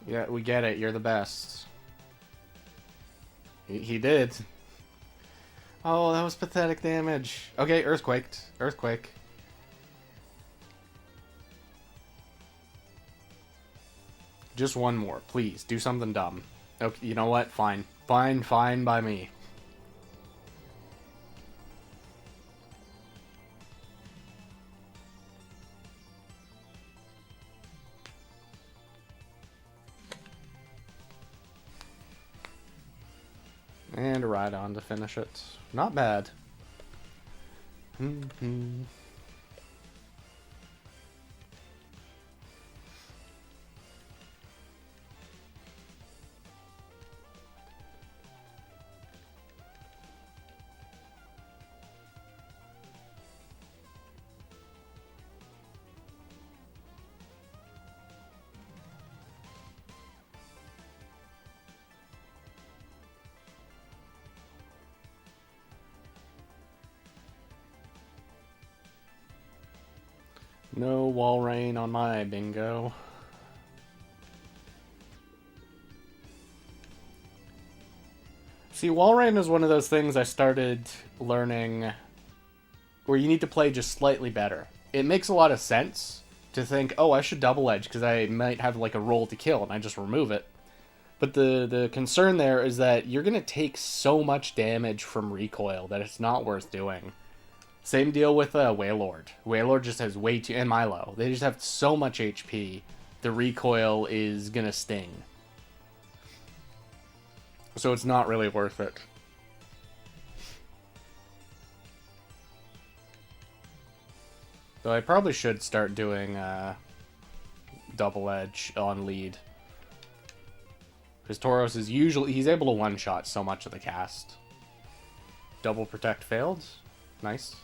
Yeah, we get it. You're the best. He did. Oh, that was pathetic damage. Okay, Earthquaked. Earthquake. Just one more, please. Do something dumb. Okay, you know what? Fine. Fine by me. And a Rhydon to finish it. Not bad. No wall rain on my bingo. See, wall rain is one of those things I started learning where you need to play just slightly better. It makes a lot of sense to think, oh, I should double edge because I might have like a roll to kill and I just remove it. But the concern there is that you're going to take so much damage from recoil that it's not worth doing. Same deal with Wailord. Wailord just has way too... And Milo. They just have so much HP. The recoil is gonna sting. So it's not really worth it. Though I probably should start doing double edge on lead. Because Tauros is usually... He's able to one-shot so much of the cast. Double protect failed. Nice.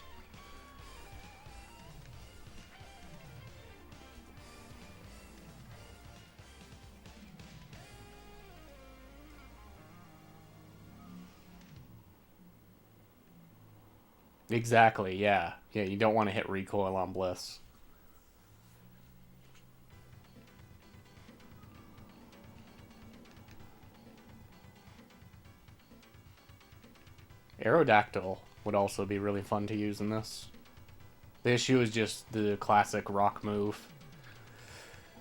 Exactly, yeah. Yeah, you don't want to hit recoil on Bliss. Aerodactyl would also be really fun to use in this. The issue is just the classic rock move.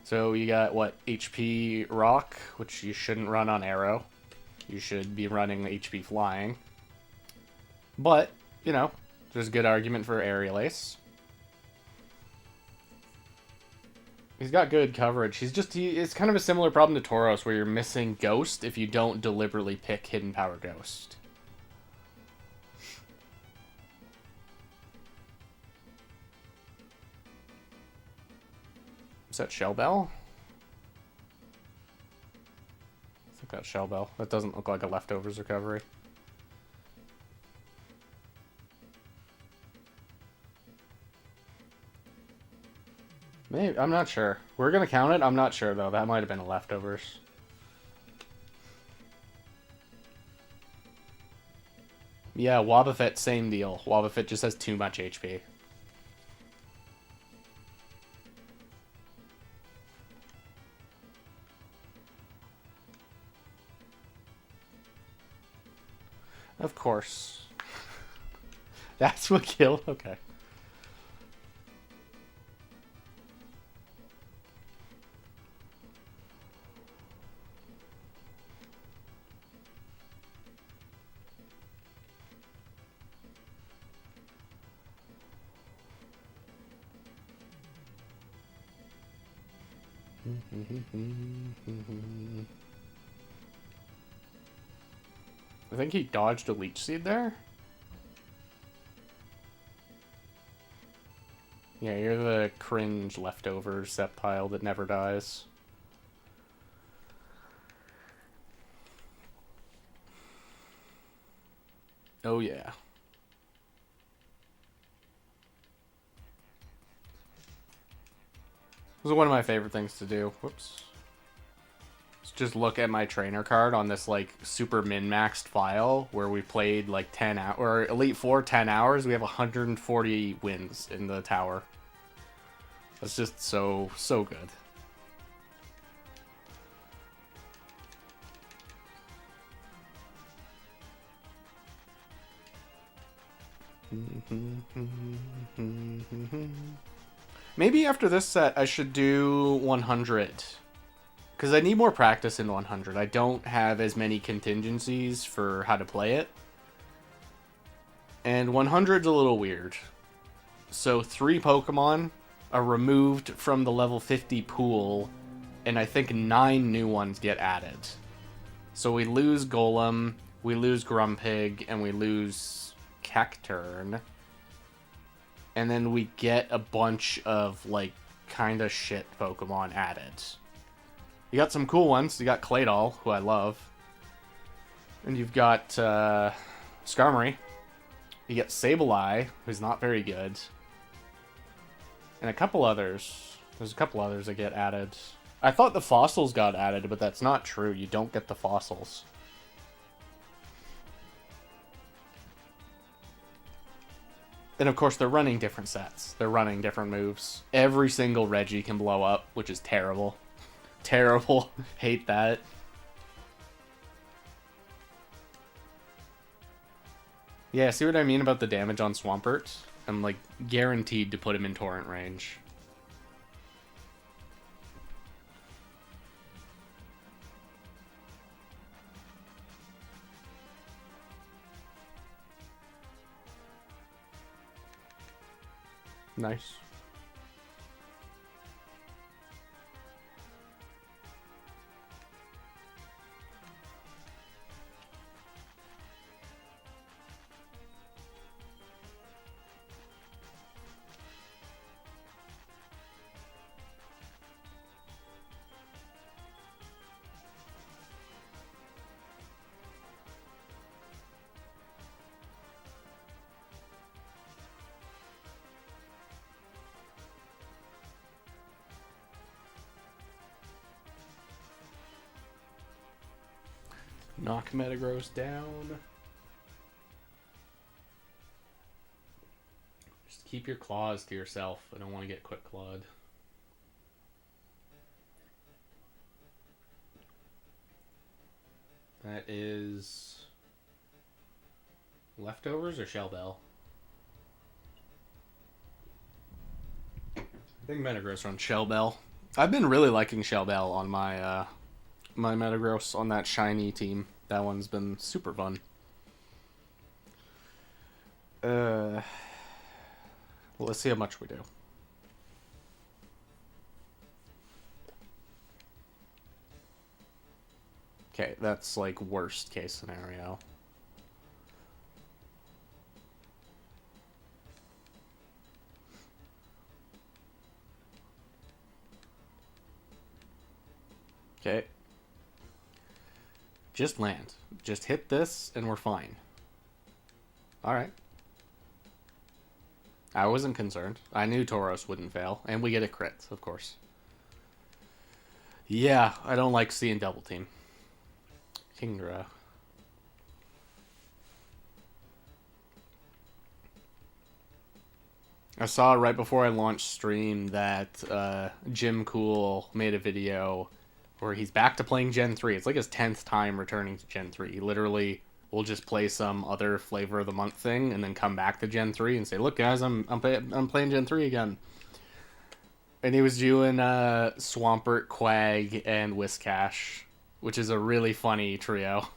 So you got, what, HP rock, which you shouldn't run on arrow. You should be running HP flying. But, you know, there's a good argument for Aerial Ace. He's got good coverage. It's kind of a similar problem to Tauros, where you're missing Ghost if you don't deliberately pick Hidden Power Ghost. Is that Shell Bell? I think that's Shell Bell. That doesn't look like a Leftovers recovery. Maybe, I'm not sure. We're gonna count it? I'm not sure, though. That might have been a Leftovers. Yeah, Wobbuffet, same deal. Wobbuffet just has too much HP. Of course. That's what killed? Okay. I think he dodged a Leech Seed there. Yeah, you're the cringe leftover set pile that never dies. Oh yeah. This is one of my favorite things to do. Whoops. Let's just look at my trainer card on this like super min-maxed file where we played like 10 hours, or Elite Four 10 hours. We have 140 wins in the tower. That's just so good. Maybe after this set I should do 100. Because I need more practice in 100. I don't have as many contingencies for how to play it. And 100's a little weird. So 3 Pokemon are removed from the level 50 pool, and I think 9 new ones get added. So we lose Golem, we lose Grumpig, and we lose Cacturn. And then we get a bunch of, like, kinda shit Pokemon added. You got some cool ones. You got Claydol, who I love. And you've got Skarmory. You get Sableye, who's not very good. And a couple others. There's a couple others that get added. I thought the fossils got added, but that's not true. You don't get the fossils. And of course, they're running different sets. They're running different moves. Every single Reggie can blow up, which is terrible. Terrible. Hate that. Yeah, see what I mean about the damage on Swampert? I'm, like, guaranteed to put him in Torrent range. Nice. Knock Metagross down. Just keep your claws to yourself. I don't want to get quick clawed. That is leftovers or Shell Bell? I think Metagross runs Shell Bell. I've been really liking Shell Bell on my my Metagross on that shiny team. That one's been super fun. Well, let's see how much we do. Okay, that's like worst case scenario. Okay. Just land. Just hit this and we're fine. Alright. I wasn't concerned. I knew Tauros wouldn't fail. And we get a crit, of course. Yeah, I don't like seeing double team. Kingdra. I saw right before I launched stream that Jim Cool made a video where he's back to playing Gen 3. It's like his 10th time returning to Gen 3. He literally we'll just play some other flavor of the month thing, and then come back to Gen 3 and say, look, guys, I'm playing Gen 3 again. And he was doing Swampert, Quag, and Whiscash, which is a really funny trio.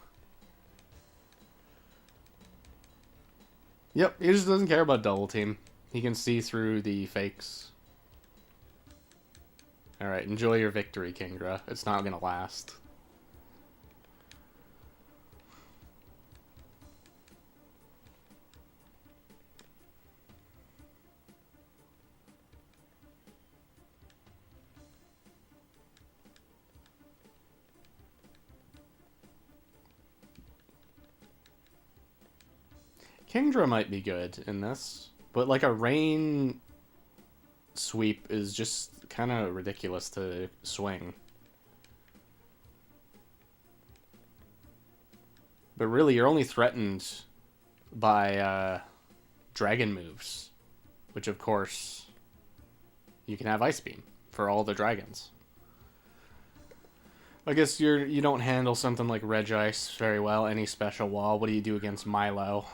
Yep, he just doesn't care about double team. He can see through the fakes. Alright, enjoy your victory, Kingdra. It's not gonna last. Kingdra might be good in this, but like a rain sweep is just kind of ridiculous to swing. But really, you're only threatened by dragon moves, which of course you can have Ice Beam for all the dragons. I guess you don't handle something like Regice very well. Any special wall? What do you do against Milo?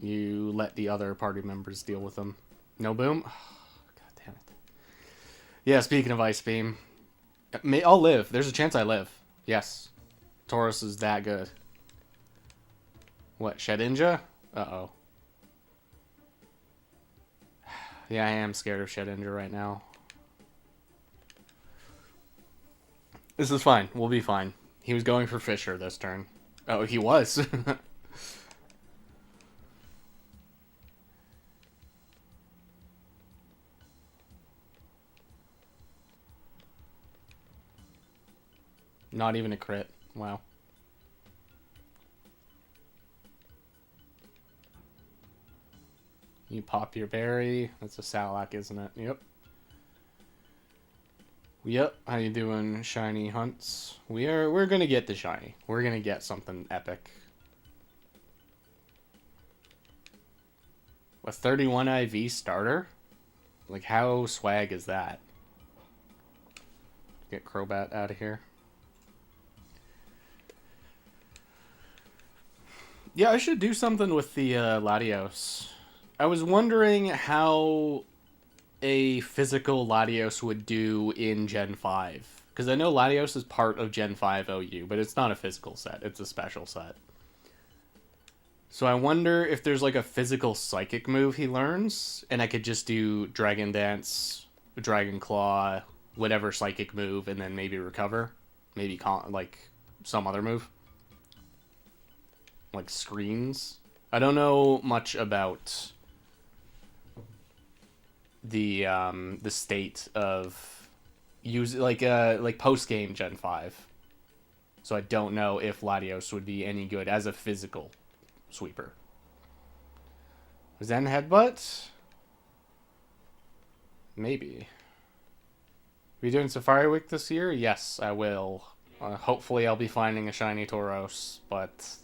You let the other party members deal with them. No boom? Oh, God damn it. Yeah, speaking of Ice Beam. I'll live. There's a chance I live. Yes. Tauros is that good. What, Shedinja? Uh-oh. Yeah, I am scared of Shedinja right now. This is fine. We'll be fine. He was going for Fisher this turn. Oh, he was. Not even a crit. Wow. You pop your berry. That's a Salak, isn't it? Yep. Yep. How you doing, shiny hunts? We're gonna get the shiny. We're gonna get something epic. A 31 IV starter? Like, how swag is that? Get Crobat out of here. Yeah, I should do something with the Latios. I was wondering how a physical Latios would do in Gen 5. Because I know Latios is part of Gen 5 OU, but it's not a physical set. It's a special set. So I wonder if there's like a physical psychic move he learns, and I could just do Dragon Dance, Dragon Claw, whatever psychic move, and then maybe recover. Maybe like some other move. Like screens. I don't know much about the state of like post game Gen 5. So I don't know if Latios would be any good as a physical sweeper. Zen Headbutt? Maybe. Are we doing Safari Week this year? Yes, I will. Hopefully I'll be finding a shiny Tauros, but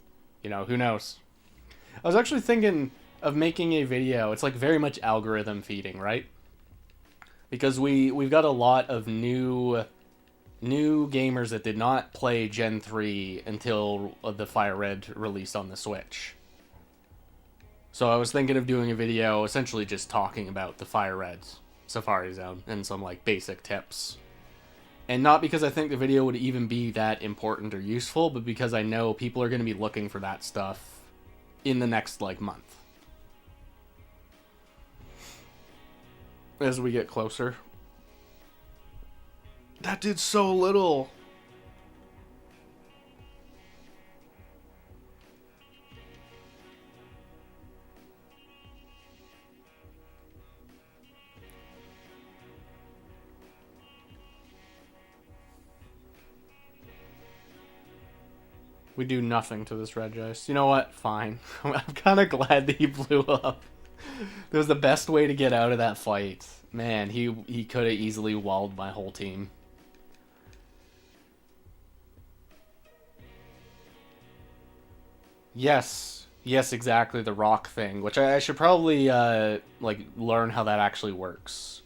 you know, who knows? I was actually thinking of making a video. It's like very much algorithm feeding, right? Because we've got a lot of new gamers that did not play Gen 3 until the Fire Red released on the Switch. So I was thinking of doing a video essentially just talking about the Fire Red Safari Zone and some like basic tips. And not because I think the video would even be that important or useful, but because I know people are going to be looking for that stuff in the next, like, month. As we get closer. That did so little. We do nothing to this Regice. You know what? Fine. I'm kind of glad that he blew up. That was the best way to get out of that fight. Man, he could have easily walled my whole team. Yes. Yes, exactly. The rock thing. Which I should probably, like, learn how that actually works.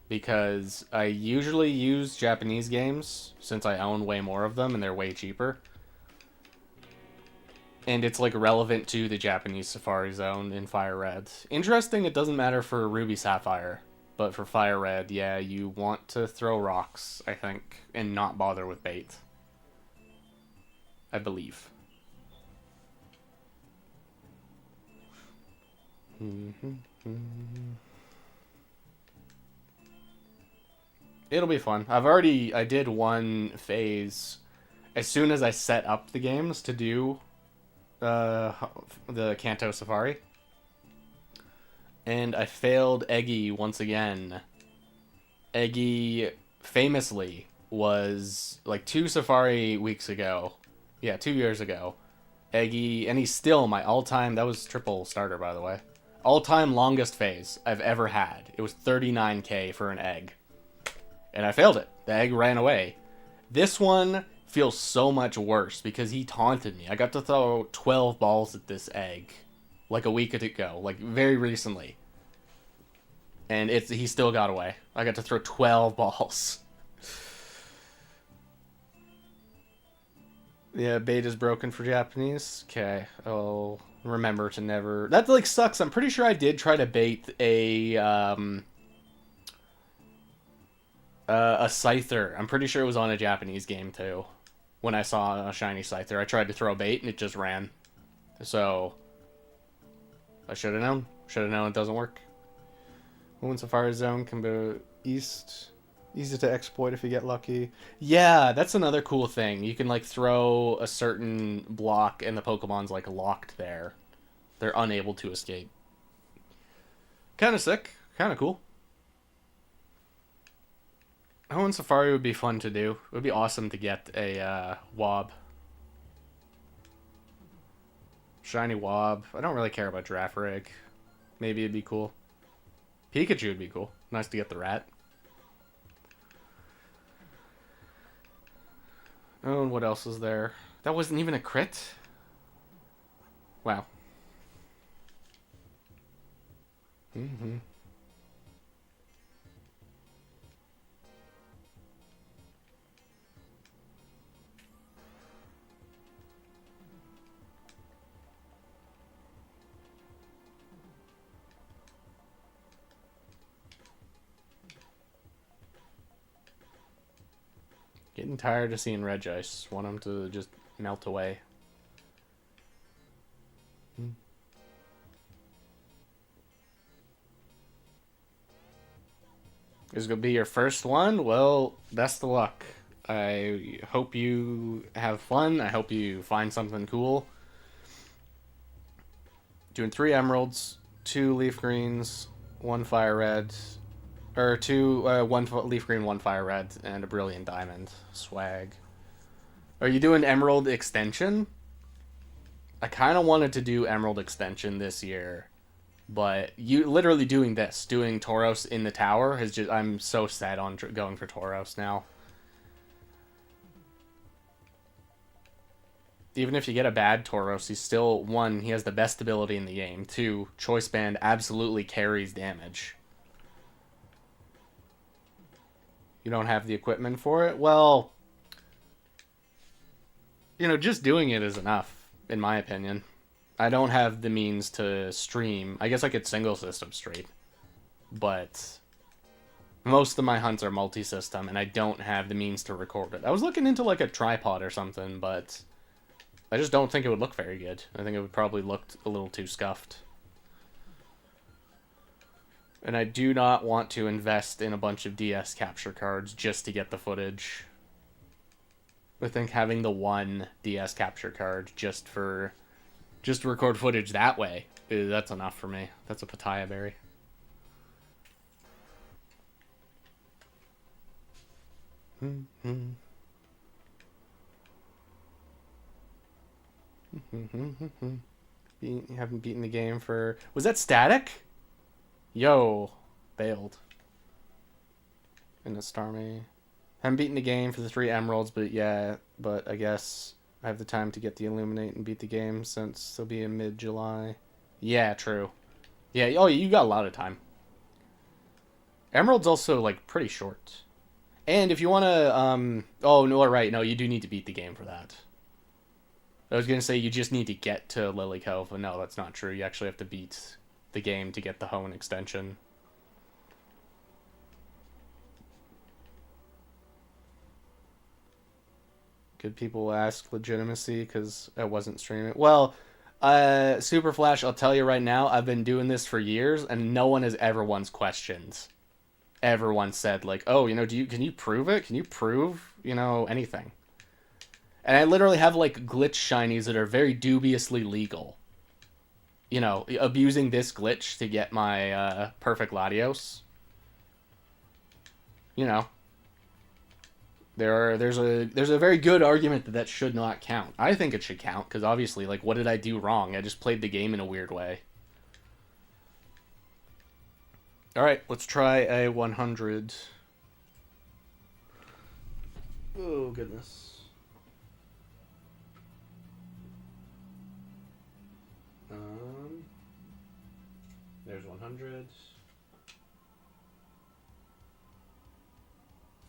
because I usually use Japanese games since I own way more of them and they're way cheaper. And it's like relevant to the Japanese Safari Zone in Fire Red. Interesting, it doesn't matter for Ruby Sapphire, but for Fire Red, yeah, you want to throw rocks, I think, and not bother with bait. I believe. It'll be fun. I did one phase as soon as I set up the games to do the Kanto Safari. And I failed Eggy once again. Eggy famously was like 2 Safari weeks ago. Yeah, 2 years ago. Eggy, and he's still my all-time, that was triple starter by the way, all-time longest phase I've ever had. It was 39k for an egg. And I failed it. The egg ran away. This one feels so much worse because he taunted me. I got to throw 12 balls at this egg like a week ago, like very recently. And he still got away. I got to throw 12 balls. Yeah, bait is broken for Japanese. Okay, I'll remember to never... That, like, sucks. I'm pretty sure I did try to bait a Scyther. I'm pretty sure it was on a Japanese game, too. When I saw a shiny Scyther, I tried to throw bait, and it just ran. So, I should have known. Should have known it doesn't work. When Safari Zone can be east... Easy to exploit if you get lucky. Yeah, that's another cool thing. You can, like, throw a certain block and the Pokemon's, like, locked there. They're unable to escape. Kind of sick. Kind of cool. Hoenn Safari would be fun to do. It would be awesome to get a Wob. Shiny Wob. I don't really care about Girafarig. Maybe it'd be cool. Pikachu would be cool. Nice to get the rat. Oh, and what else is there? That wasn't even a crit? Wow. Getting tired of seeing Regice. Want him to just melt away. This is going to be your first one? Well, best of luck. I hope you have fun. I hope you find something cool. Doing 3 emeralds, 2 leaf greens, 1 fire red... Or 1 leaf green, 1 fire red, and a brilliant diamond. Swag. Are you doing Emerald Extension? I kind of wanted to do Emerald Extension this year, but you literally doing Tauros in the tower has just... I'm so set on going for Tauros now. Even if you get a bad Tauros, he's still, 1, he has the best ability in the game. 2, Choice Band absolutely carries damage. You don't have the equipment for it? Well, you know, just doing it is enough, in my opinion. I don't have the means to stream. I guess I could single system stream, but most of my hunts are multi-system, and I don't have the means to record it. I was looking into, like, a tripod or something, but I just don't think it would look very good. I think it would probably look a little too scuffed. And I do not want to invest in a bunch of DS capture cards just to get the footage. I think having the 1 DS capture card just to record footage that way, that's enough for me. That's a Papaya Berry. You haven't beaten the game for... Was that Static? Yo, bailed. In a Starmie. Haven't beaten the game for the 3 emeralds, but yeah, but I guess I have the time to get the Illuminate and beat the game since they'll be in mid-July. Yeah, true. Yeah, oh, you got a lot of time. Emerald's also, like, pretty short. And if you want to, oh, no, right, no, you do need to beat the game for that. I was going to say you just need to get to Lily Cove, but no, that's not true. You actually have to beat the game to get the Hone extension. Good people ask legitimacy because I wasn't streaming. Well, Super Flash, I'll tell you right now, I've been doing this for years, and no one has ever once questioned. Everyone said, like, oh, you know, can you prove it? Can you prove, you know, anything? And I literally have, like, glitch shinies that are very dubiously legal. You know, abusing this glitch to get my perfect Latios. You know. There's a very good argument that that should not count. I think it should count, because obviously, like, what did I do wrong? I just played the game in a weird way. Alright, let's try a 100. Oh, goodness. There's 100.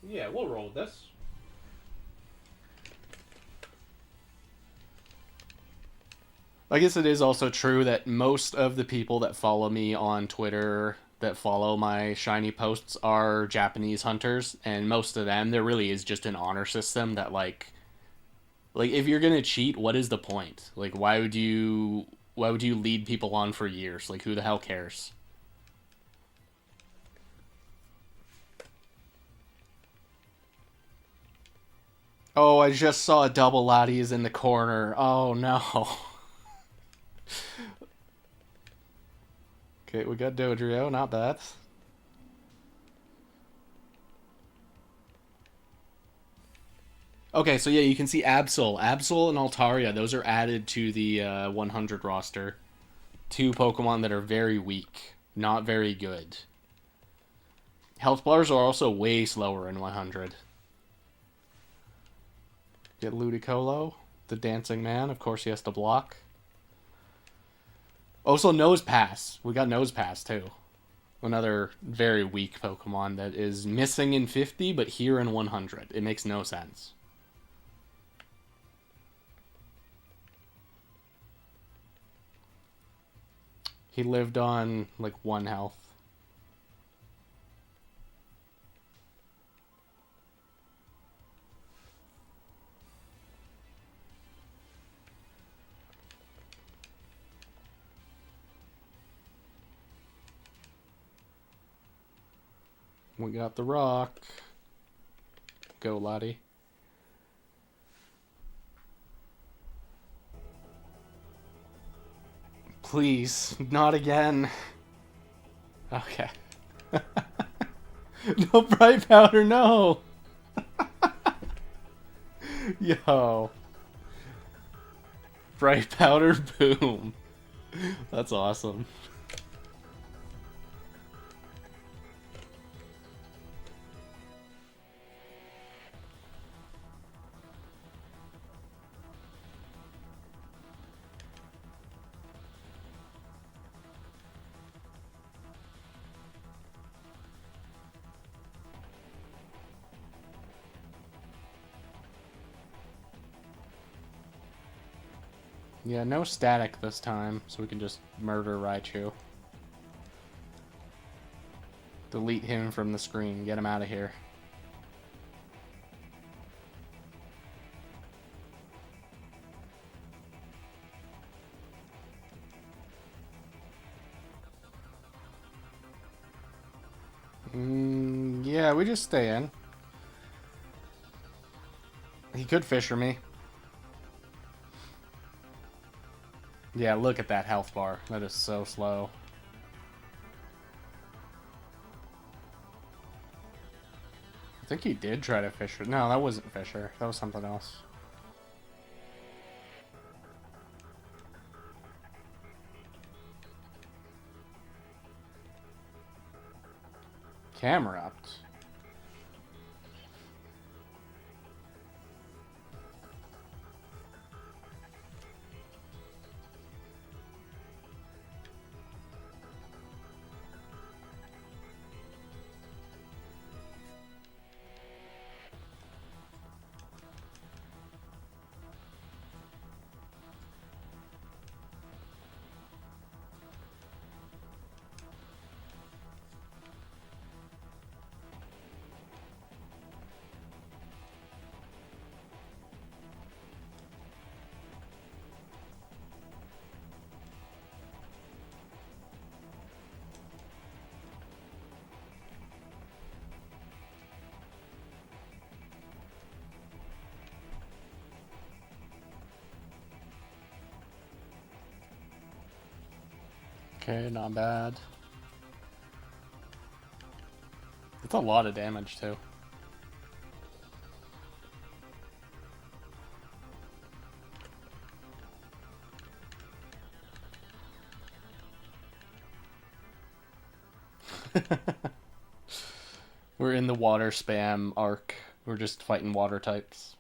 Yeah, we'll roll with this. I guess it is also true that most of the people that follow me on Twitter, that follow my shiny posts, are Japanese hunters, and most of them, there really is just an honor system that, like if you're gonna cheat, what is the point? Like, why would you lead people on for years? Like, who the hell cares? Oh, I just saw a double Latios in the corner. Oh, no. Okay, we got Dodrio. Not bad. Okay, so yeah, you can see Absol. Absol and Altaria, those are added to the 100 roster. Two Pokemon that are very weak. Not very good. Health bars are also way slower in 100. Get Ludicolo, the dancing man. Of course he has to block. Also Nose Pass. We got Nose Pass too. Another very weak Pokemon that is missing in 50, but here in 100. It makes no sense. He lived on, like, 1 health. We got the rock. Go, Lottie. Please, not again. Okay. No bright powder, no! Yo. Bright powder, boom. That's awesome. Yeah, no static this time, so we can just murder Raichu. Delete him from the screen. Get him out of here. Yeah, we just stay in. He could fisher me. Yeah, look at that health bar. That is so slow. I think he did try to fisher. No, that wasn't fisher. That was something else. Camerupt. Okay, not bad. That's a lot of damage, too. We're in the water spam arc. We're just fighting water types.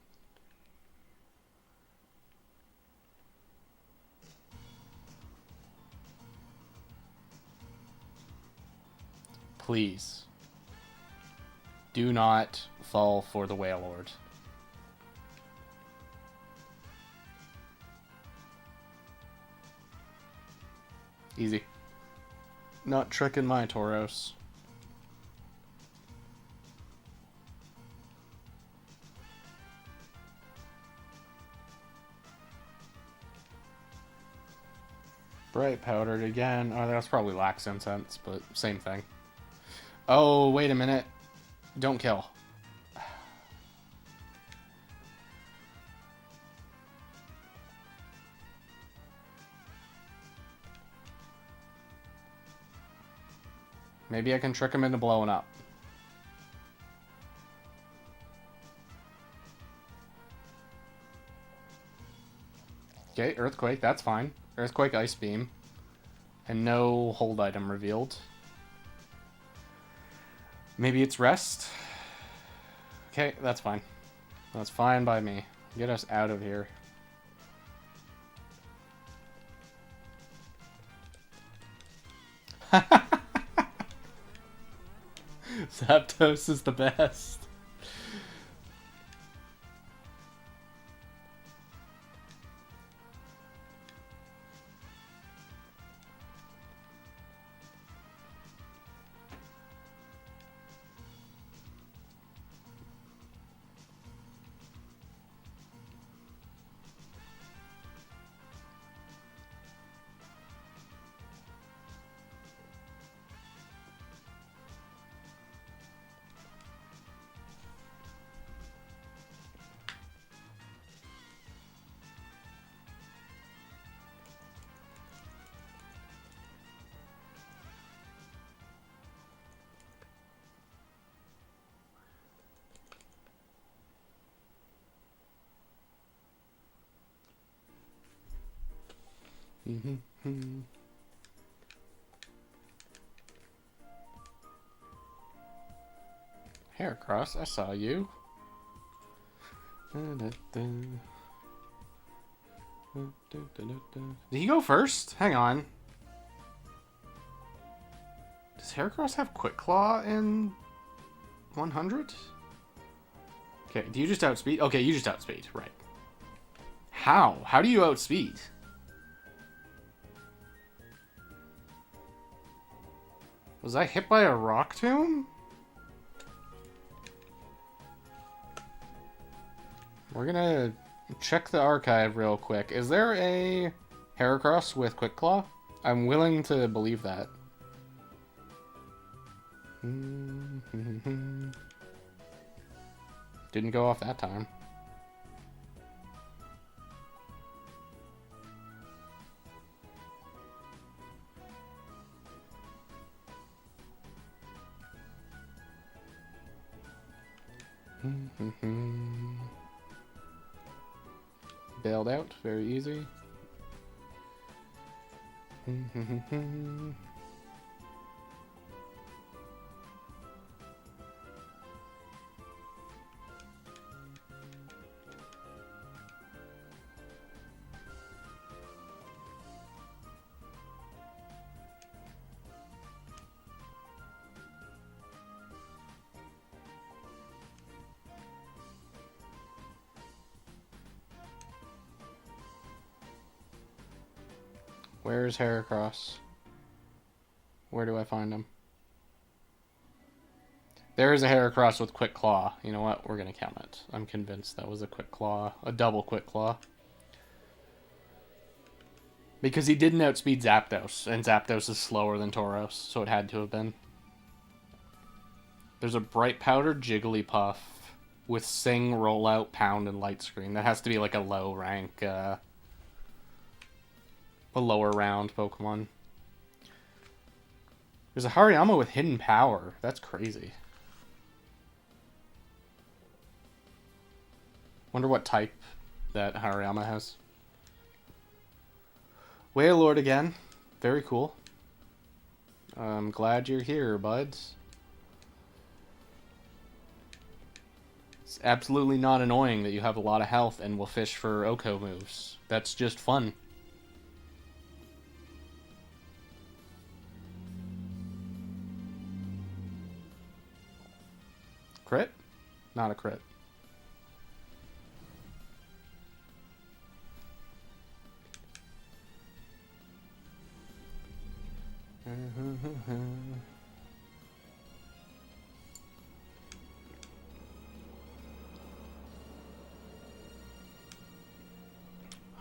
Please. Do not fall for the Whale Lord. Easy. Not tricking my Tauros. Bright powdered again. Oh, that's probably Lax Incense, but same thing. Oh, wait a minute. Don't kill. Maybe I can trick him into blowing up. Okay, Earthquake, that's fine. Earthquake, Ice Beam. And no hold item revealed. Maybe it's Rest? Okay, that's fine. That's fine by me. Get us out of here. Zapdos is the best. Heracross, I saw you. Did he go first? Hang on. Does Heracross have Quick Claw in 100? Okay, do you just outspeed? Okay, you just outspeed, right. How? How do you outspeed? Was I hit by a Rock Tomb? We're gonna check the archive real quick. Is there a Heracross with Quick Claw? I'm willing to believe that. Didn't go off that time. Bailed out, very easy. Where's Heracross? Where do I find him? There is a Heracross with Quick Claw. You know what? We're going to count it. I'm convinced that was a Quick Claw. A double Quick Claw. Because he didn't outspeed Zapdos. And Zapdos is slower than Tauros. So it had to have been. There's a Bright Powdered Jigglypuff with Sing, Rollout, Pound, and Light Screen. That has to be like a low rank... a lower round Pokemon. There's a Hariyama with hidden power. That's crazy. Wonder what type that Hariyama has. Wailord again. Very cool. I'm glad you're here, buds. It's absolutely not annoying that you have a lot of health and will fish for Oko moves. That's just fun. Crit? Not a crit.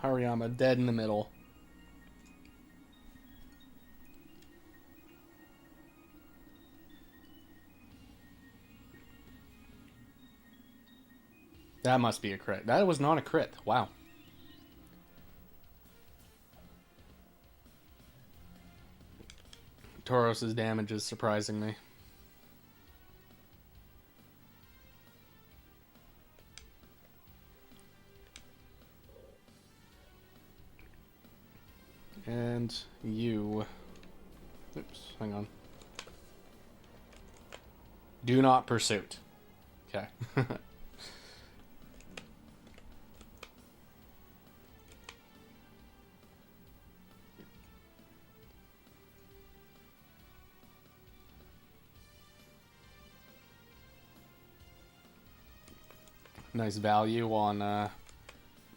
Hariyama dead in the middle. That must be a crit. That was not a crit. Wow. Tauros' damage is surprising me. And you... Oops, hang on. Do not pursuit. Okay. Nice value on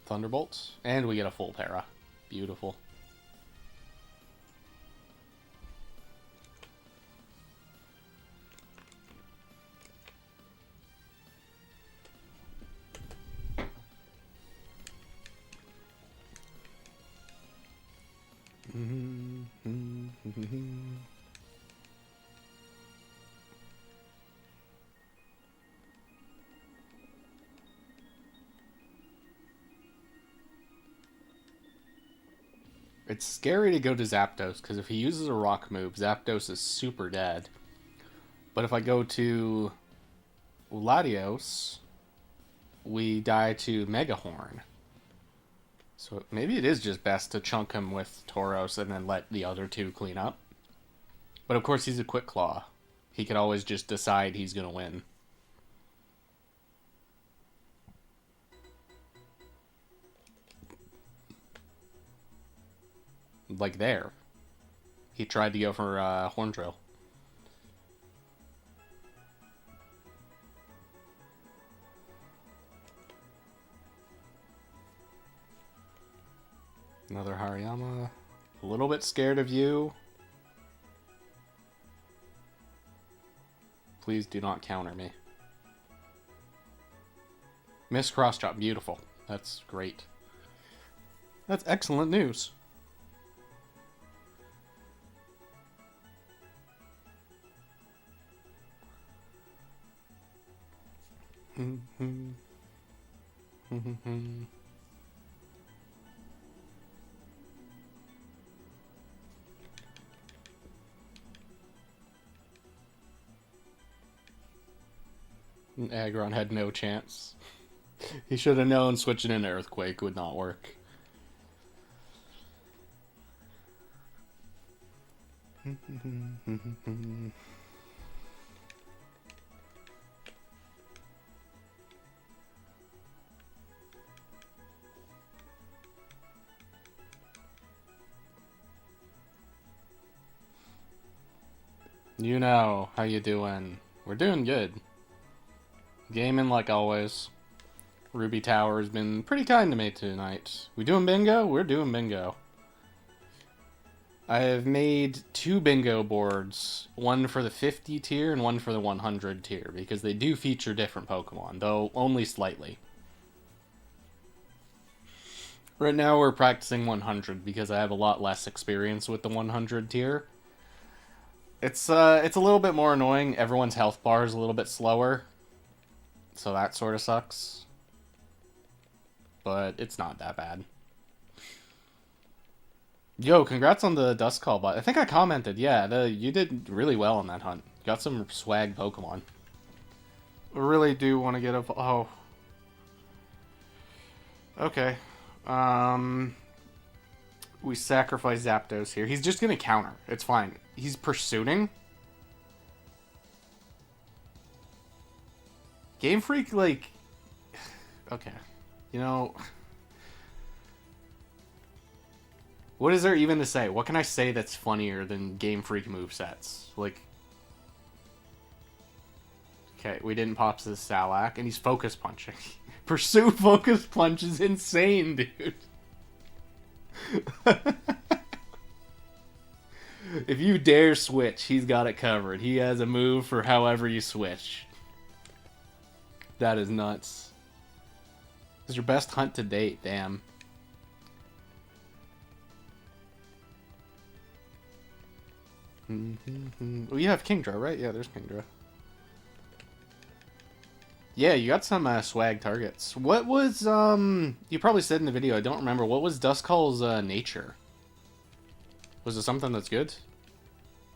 Thunderbolts. And we get a full para. Beautiful. It's scary to go to Zapdos, because if he uses a rock move, Zapdos is super dead. But if I go to Latios, we die to Mega Horn. So maybe it is just best to chunk him with Tauros and then let the other two clean up. But of course he's a Quick Claw. He could always just decide he's going to win. Like there. He tried to go for Horn Drill. Another Hariyama. A little bit scared of you. Please do not counter me. Miss cross chop. Beautiful. That's great. That's excellent news. Aggron had no chance. He should have known switching into Earthquake would not work. You know, how you doing? We're doing good. Gaming like always. Ruby Tower has been pretty kind to me tonight. We doing bingo? We're doing bingo. I have made 2 bingo boards. One for the 50 tier and one for the 100 tier. Because they do feature different Pokemon, though only slightly. Right now we're practicing 100 because I have a lot less experience with the 100 tier. It's a little bit more annoying. Everyone's health bar is a little bit slower. So that sort of sucks. But it's not that bad. Yo, congrats on the Dust Call bot. I think I commented. Yeah, you did really well on that hunt. Got some swag Pokemon. I really do want to get a... Oh. Okay. We sacrifice Zapdos here. He's just going to counter. It's fine. He's pursuing. Game Freak, like... Okay. You know... What is there even to say? What can I say that's funnier than Game Freak movesets? Like... Okay, we didn't pop the Salak, and he's focus punching. Pursue focus punch is insane, dude. If you dare switch, he's got it covered. He has a move for however you switch. That is nuts. This is your best hunt to date, damn. Well, you have Kingdra, right? Yeah, there's Kingdra. Yeah, you got some swag targets. What was, you probably said in the video, I don't remember. What was Duskull's nature? Was it something that's good?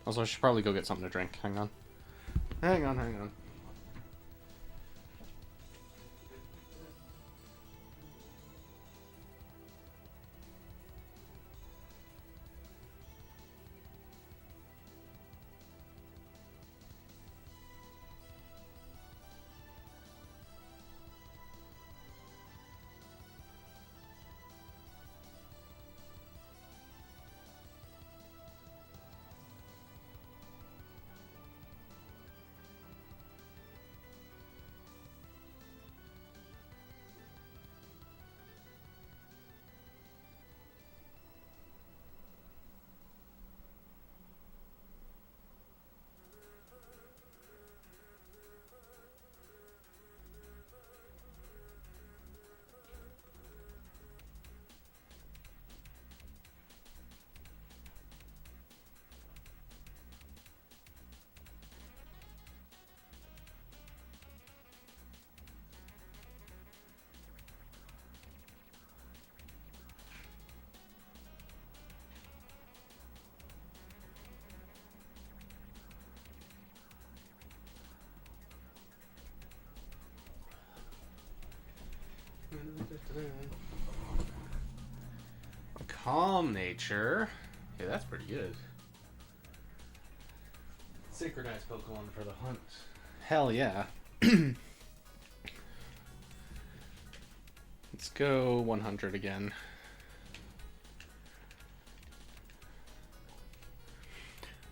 Also, I should probably go get something to drink. Hang on. Hang on. A calm nature. Yeah, that's pretty good. Synchronized Pokemon for the hunt. Hell yeah. Let's go 100 again.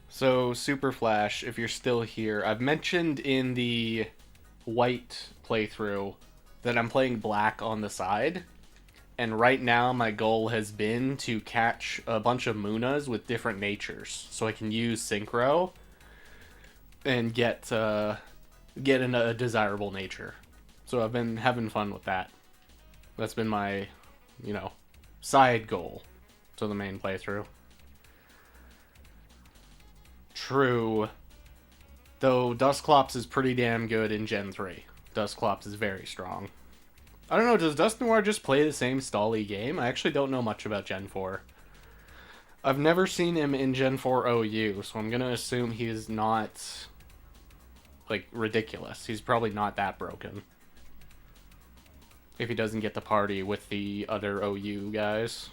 So, Super Flash, if you're still here, I've mentioned in the white playthrough that I'm playing black on the side. And right now my goal has been to catch a bunch of Munas with different natures. So I can use Synchro and get in a desirable nature. So I've been having fun with that. That's been my, side goal to the main playthrough. True. Though Dusclops is pretty damn good in Gen 3. Dusclops is very strong. I don't know, does Dusknoir just play the same stally game? I actually don't know much about Gen 4. I've never seen him in Gen 4 OU, so I'm gonna assume he's not, ridiculous. He's probably not that broken. If he doesn't get to party with the other OU guys.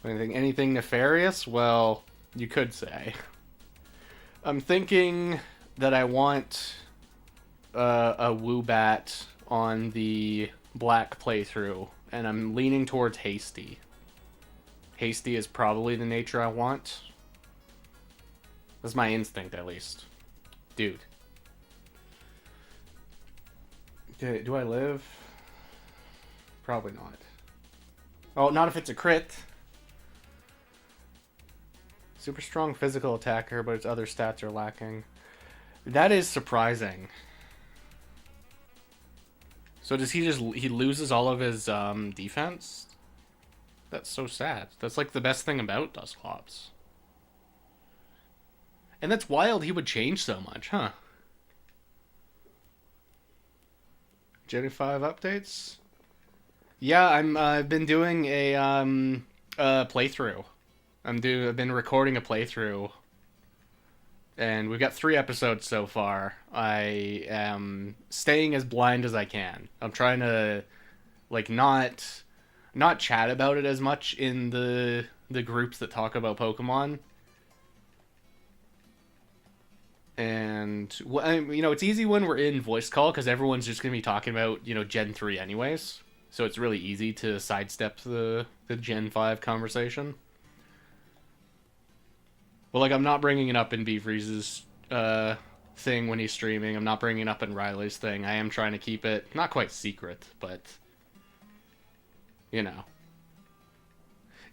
Anything nefarious? Well, you could say. I'm thinking that I want a Woobat on the black playthrough, and I'm leaning towards Hasty. Hasty is probably the nature I want. That's my instinct, at least. Dude. Okay, do I live? Probably not. Oh, not if it's a crit. Super strong physical attacker, but its other stats are lacking. That is surprising. So does he loses all of his defense? That's so sad. That's like the best thing about Dusclops. And that's wild he would change so much, huh? Gen 5 updates? Yeah, I've been doing a Playthrough. I've been recording a playthrough, and we've got 3 episodes so far. I am staying as blind as I can. I'm trying to, like, not chat about it as much in the groups that talk about Pokemon. And, it's easy when we're in voice call because everyone's just going to be talking about, Gen 3 anyways. So it's really easy to sidestep the Gen 5 conversation. Well, like, I'm not bringing it up in Beefreeze's thing when he's streaming. I'm not bringing it up in Riley's thing. I am trying to keep it not quite secret, but,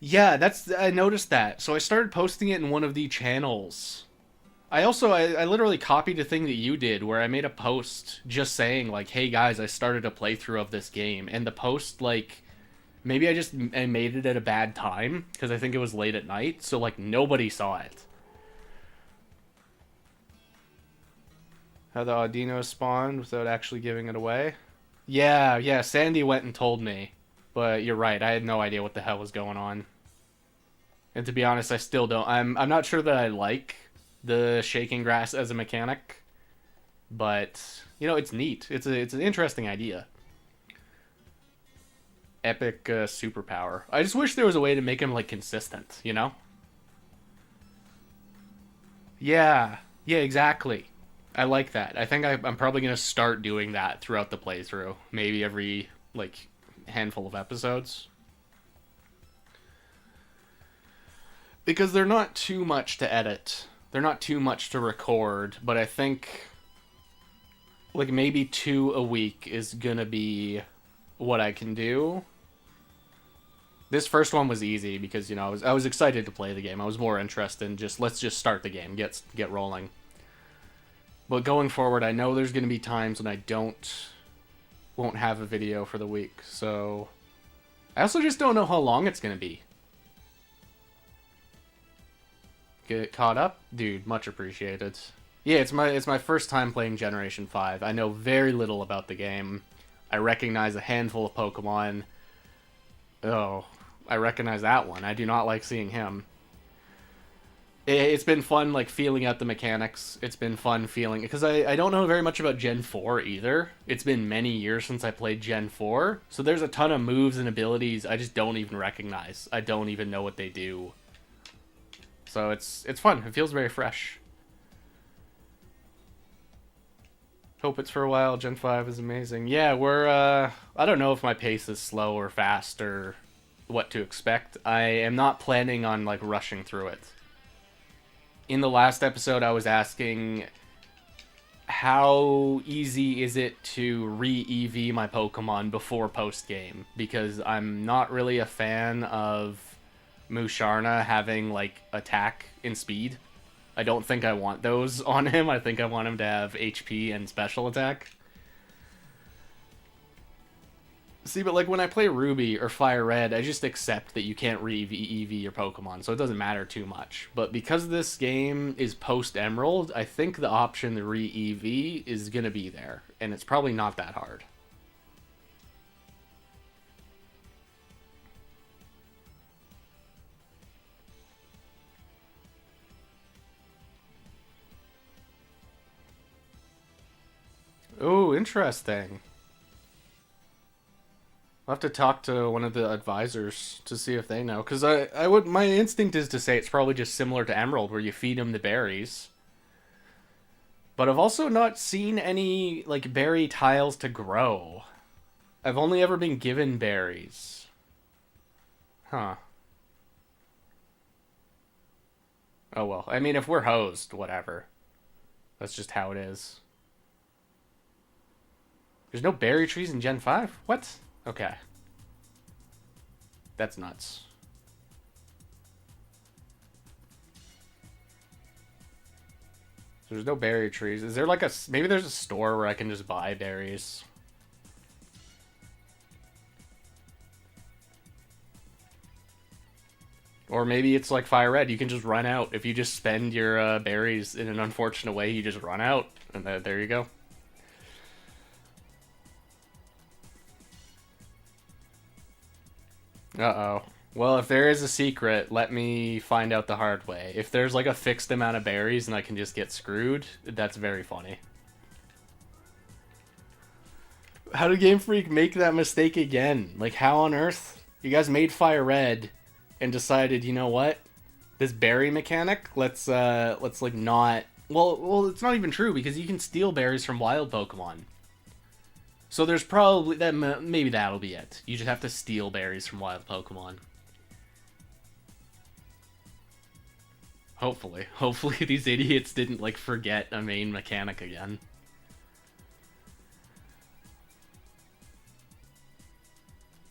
Yeah, I noticed that. So I started posting it in one of the channels. I literally copied a thing that you did where I made a post just saying, like, hey guys, I started a playthrough of this game. And the post, like, maybe I made it at a bad time because I think it was late at night. So, like, nobody saw it. How the Audino spawned without actually giving it away? Yeah, Sandy went and told me. But you're right, I had no idea what the hell was going on. And to be honest, I still don't. I'm not sure that I like the shaking grass as a mechanic, but it's neat. It's an interesting idea. Epic superpower. I just wish there was a way to make him, like, consistent, Yeah, exactly. I like that. I think I'm probably gonna start doing that throughout the playthrough. Maybe every, like, handful of episodes. Because they're not too much to edit. They're not too much to record, but I think, like, maybe 2 a week is gonna be what I can do. This first one was easy because, I was excited to play the game. I was more interested in let's just start the game, get rolling. But going forward, I know there's gonna be times when I won't have a video for the week, so I also just don't know how long it's gonna be. Get caught up? Dude, much appreciated. Yeah, it's my first time playing Generation 5. I know very little about the game. I recognize a handful of Pokemon. Oh, I recognize that one. I do not like seeing him. It's been fun, like, feeling out the mechanics. It's been fun feeling... Because I don't know very much about Gen 4 either. It's been many years since I played Gen 4. So there's a ton of moves and abilities I just don't even recognize. I don't even know what they do. So it's fun. It feels very fresh. Hope it's for a while. Gen 5 is amazing. Yeah, I don't know if my pace is slow or fast or what to expect. I am not planning on, like, rushing through it. In the last episode, I was asking, how easy is it to re-EV my Pokemon before post-game? Because I'm not really a fan of Musharna having, like, attack and speed. I don't think I want those on him. I think I want him to have HP and special attack. See, but, like, when I play Ruby or Fire Red, I just accept that you can't re-EV your Pokemon, so it doesn't matter too much. But because this game is post-Emerald, I think the option to re-EV is gonna be there, and it's probably not that hard. Oh, interesting. I'll have to talk to one of the advisors to see if they know. Because my instinct is to say it's probably just similar to Emerald, where you feed them the berries. But I've also not seen any, like, berry tiles to grow. I've only ever been given berries. Huh. Oh well. I mean, if we're hosed, whatever. That's just how it is. There's no berry trees in Gen 5? What? Okay. That's nuts. So there's no berry trees. Is there like maybe there's a store where I can just buy berries? Or maybe it's like Fire Red. You can just run out. If you just spend your berries in an unfortunate way, you just run out. And there you go. Uh-oh. Well, if there is a secret, let me find out the hard way. If there's like a fixed amount of berries and I can just get screwed, that's very funny. How did Game Freak make that mistake again? Like, how on earth? You guys made Fire Red and decided, you know what? This berry mechanic, let's like not... Well, it's not even true because you can steal berries from wild Pokemon. So there's probably... maybe that'll be it. You just have to steal berries from wild Pokemon. Hopefully. Hopefully these idiots didn't, like, forget a main mechanic again.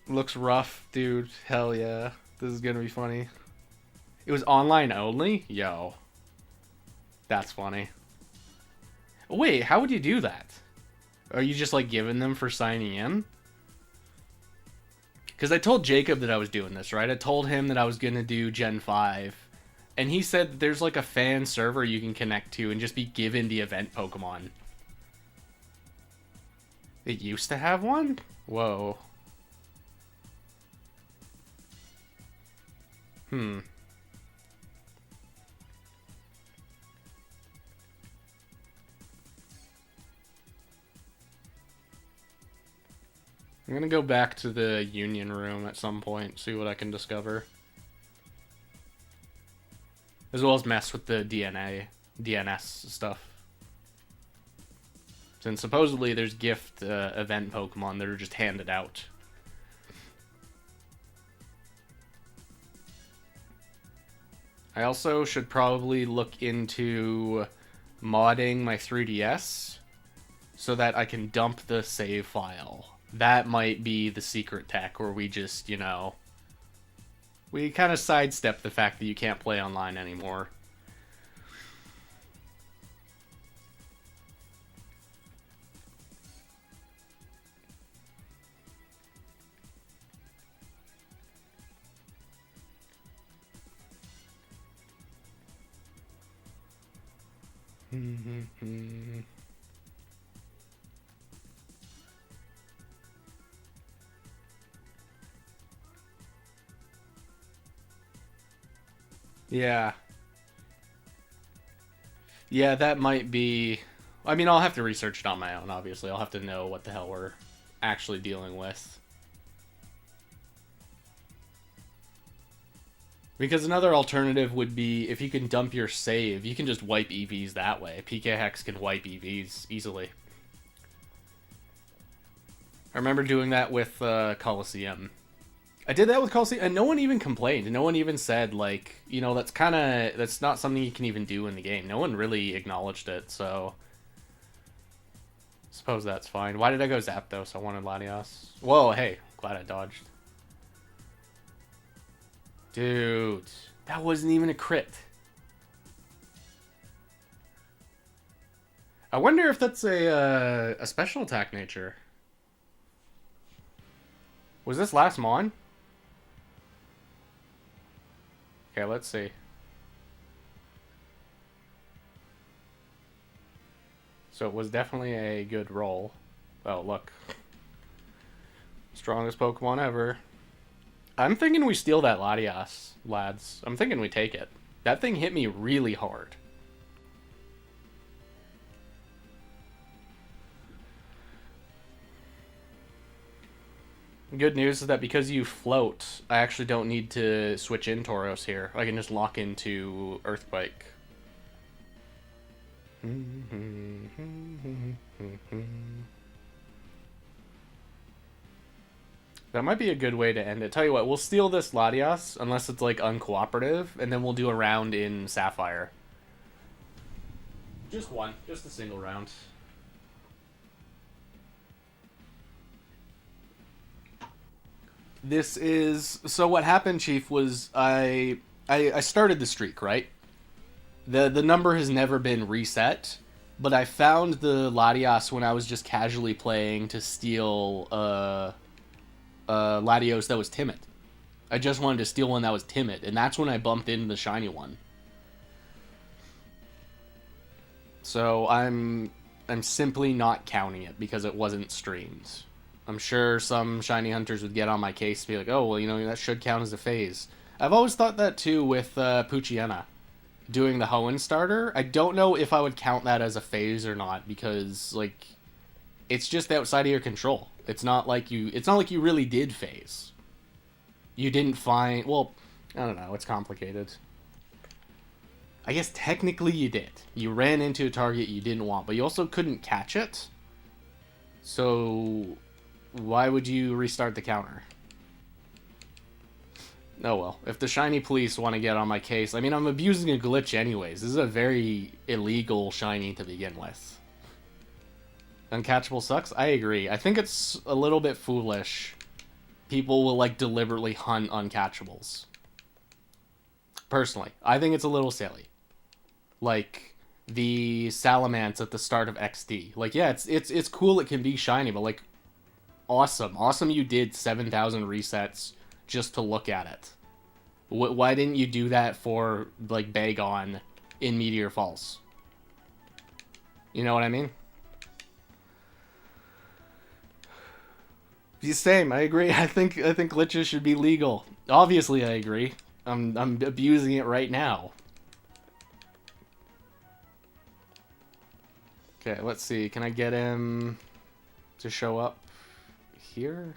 Looks rough, dude. Hell yeah. This is gonna be funny. It was online only? Yo. That's funny. Wait, how would you do that? Are you just, like, giving them for signing in? Because I told Jacob that I was doing this, right? I told him that I was gonna do Gen 5. And he said there's, like, a fan server you can connect to and just be given the event Pokemon. It used to have one? Whoa. I'm gonna go back to the Union Room at some point, see what I can discover. As well as mess with the DNS stuff. Since supposedly there's gift event Pokemon that are just handed out. I also should probably look into modding my 3DS so that I can dump the save file. That might be the secret tech where we just, you know, we kind of sidestep the fact that you can't play online anymore. Yeah. Yeah, that might be... I mean, I'll have to research it on my own, obviously. I'll have to know what the hell we're actually dealing with. Because another alternative would be, if you can dump your save, you can just wipe EVs that way. PK Hex can wipe EVs easily. I remember doing that with Coliseum. I did that with Coliseum, and no one even complained. No one even said, like, you know, that's not something you can even do in the game. No one really acknowledged it, so... suppose that's fine. Why did I go Zapdos? I wanted Latios. Whoa, hey, glad I dodged. Dude, that wasn't even a crit. I wonder if that's a special attack nature. Was this last Mon? Okay, let's see. So it was definitely a good roll. Oh, look. Strongest Pokemon ever. I'm thinking we steal that Latios, lads. I'm thinking we take it. That thing hit me really hard. Good news is that because you float, I actually don't need to switch in Tauros here. I can just lock into Earthquake. That might be a good way to end it. Tell you what, we'll steal this Latios, unless it's, like, uncooperative, and then we'll do a round in Sapphire. Just one. Just a single round. This is... So what happened, Chief, was I started the streak, right? The number has never been reset, but I found the Latios when I was just casually playing to steal... Latios that was Timid. I just wanted to steal one that was Timid, and that's when I bumped into the shiny one. So I'm simply not counting it because it wasn't streamed. I'm sure some shiny hunters would get on my case to be like, oh, well, that should count as a phase. I've always thought that too with Poochyena. Doing the Hoenn starter, I don't know if I would count that as a phase or not, because, like, it's just outside of your control. It's not like you really did phase. You didn't find, well, I don't know, it's complicated. I guess technically you did. You ran into a target you didn't want, but you also couldn't catch it. So, why would you restart the counter? Oh well, if the shiny police want to get on my case, I mean, I'm abusing a glitch anyways. This is a very illegal shiny to begin with. Uncatchable sucks? I agree. I think it's a little bit foolish. People will, like, deliberately hunt uncatchables. Personally, I think it's a little silly. Like, the Salamence at the start of XD. Like, yeah, it's cool it can be shiny, but, like, awesome. Awesome you did 7,000 resets just to look at it. Why didn't you do that for, like, Bagon in Meteor Falls? You know what I mean? Same, I agree. I think glitches should be legal. Obviously, I agree. I'm abusing it right now. Okay, let's see. Can I get him to show up here?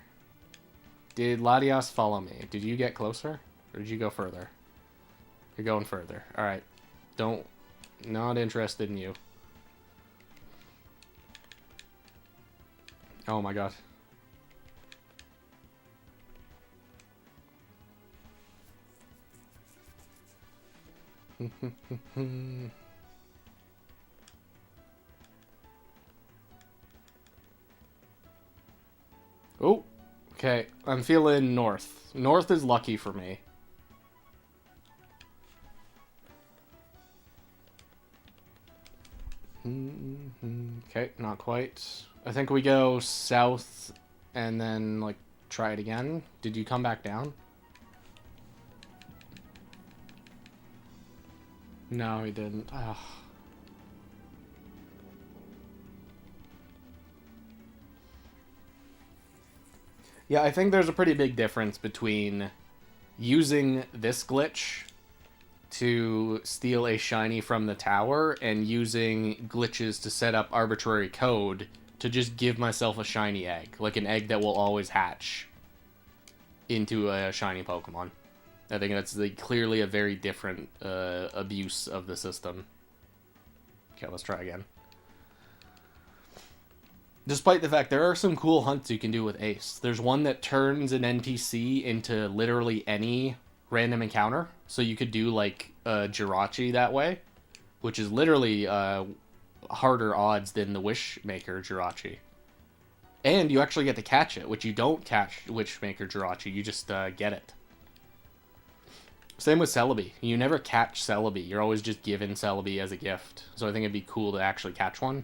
Did Latios follow me? Did you get closer? Or did you go further? You're going further. Alright. Not interested in you. Oh my god. Oh, okay. I'm feeling north. North is lucky for me. Okay, not quite. I think we go south and then, like, try it again. Did you come back down? No, he didn't. Ugh. Yeah, I think there's a pretty big difference between using this glitch to steal a shiny from the tower and using glitches to set up arbitrary code to just give myself a shiny egg. Like an egg that will always hatch into a shiny Pokemon. I think that's clearly a very different abuse of the system. Okay, let's try again. Despite the fact there are some cool hunts you can do with Ace. There's one that turns an NPC into literally any random encounter. So you could do, like, Jirachi that way, which is literally harder odds than the Wishmaker Jirachi. And you actually get to catch it, which you don't catch Wishmaker Jirachi, you just get it. Same with Celebi. You never catch Celebi. You're always just given Celebi as a gift. So I think it'd be cool to actually catch one.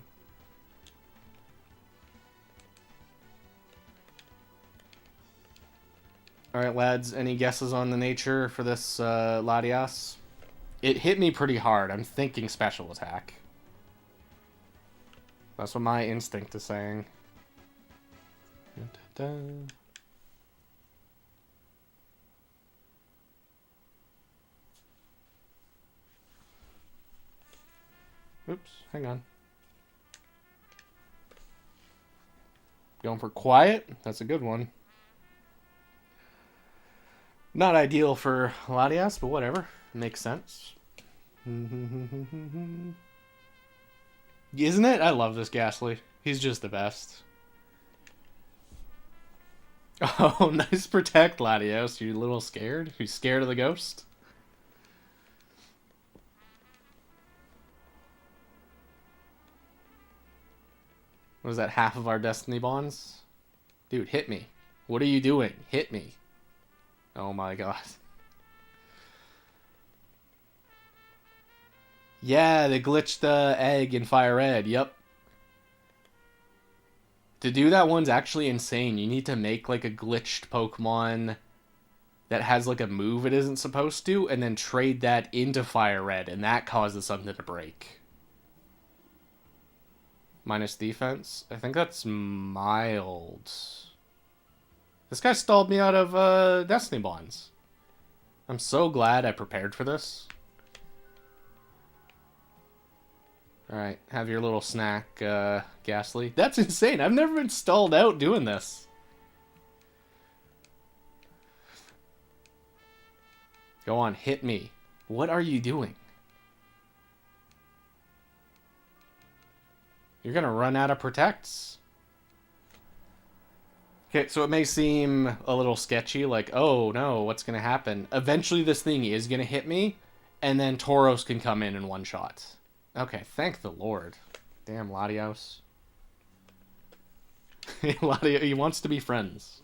Alright, lads. Any guesses on the nature for this Latios? It hit me pretty hard. I'm thinking special attack. That's what my instinct is saying. Da-da-da. Oops, hang on. Going for quiet? That's a good one. Not ideal for Latios, but whatever. Makes sense. Isn't it? I love this Ghastly. He's just the best. Oh, nice protect, Latios. You a little scared? You scared of the ghost? What is that, half of our destiny bonds? Dude, hit me. What are you doing? Hit me. Oh my god. Yeah, they glitched the egg in Fire Red. Yep. To do that one's actually insane. You need to make, like, a glitched Pokemon that has, like, a move it isn't supposed to, and then trade that into Fire Red, and that causes something to break. Minus defense? I think that's mild. This guy stalled me out of Destiny Bonds. I'm so glad I prepared for this. Alright, have your little snack, Ghastly. That's insane. I've never been stalled out doing this. Go on, hit me. What are you doing? You're gonna run out of protects. Okay, so it may seem a little sketchy, like, oh no, what's gonna happen? Eventually this thing is gonna hit me, and then Tauros can come in one shot. Okay, thank the Lord. Damn, Latios. Latios, he wants to be friends.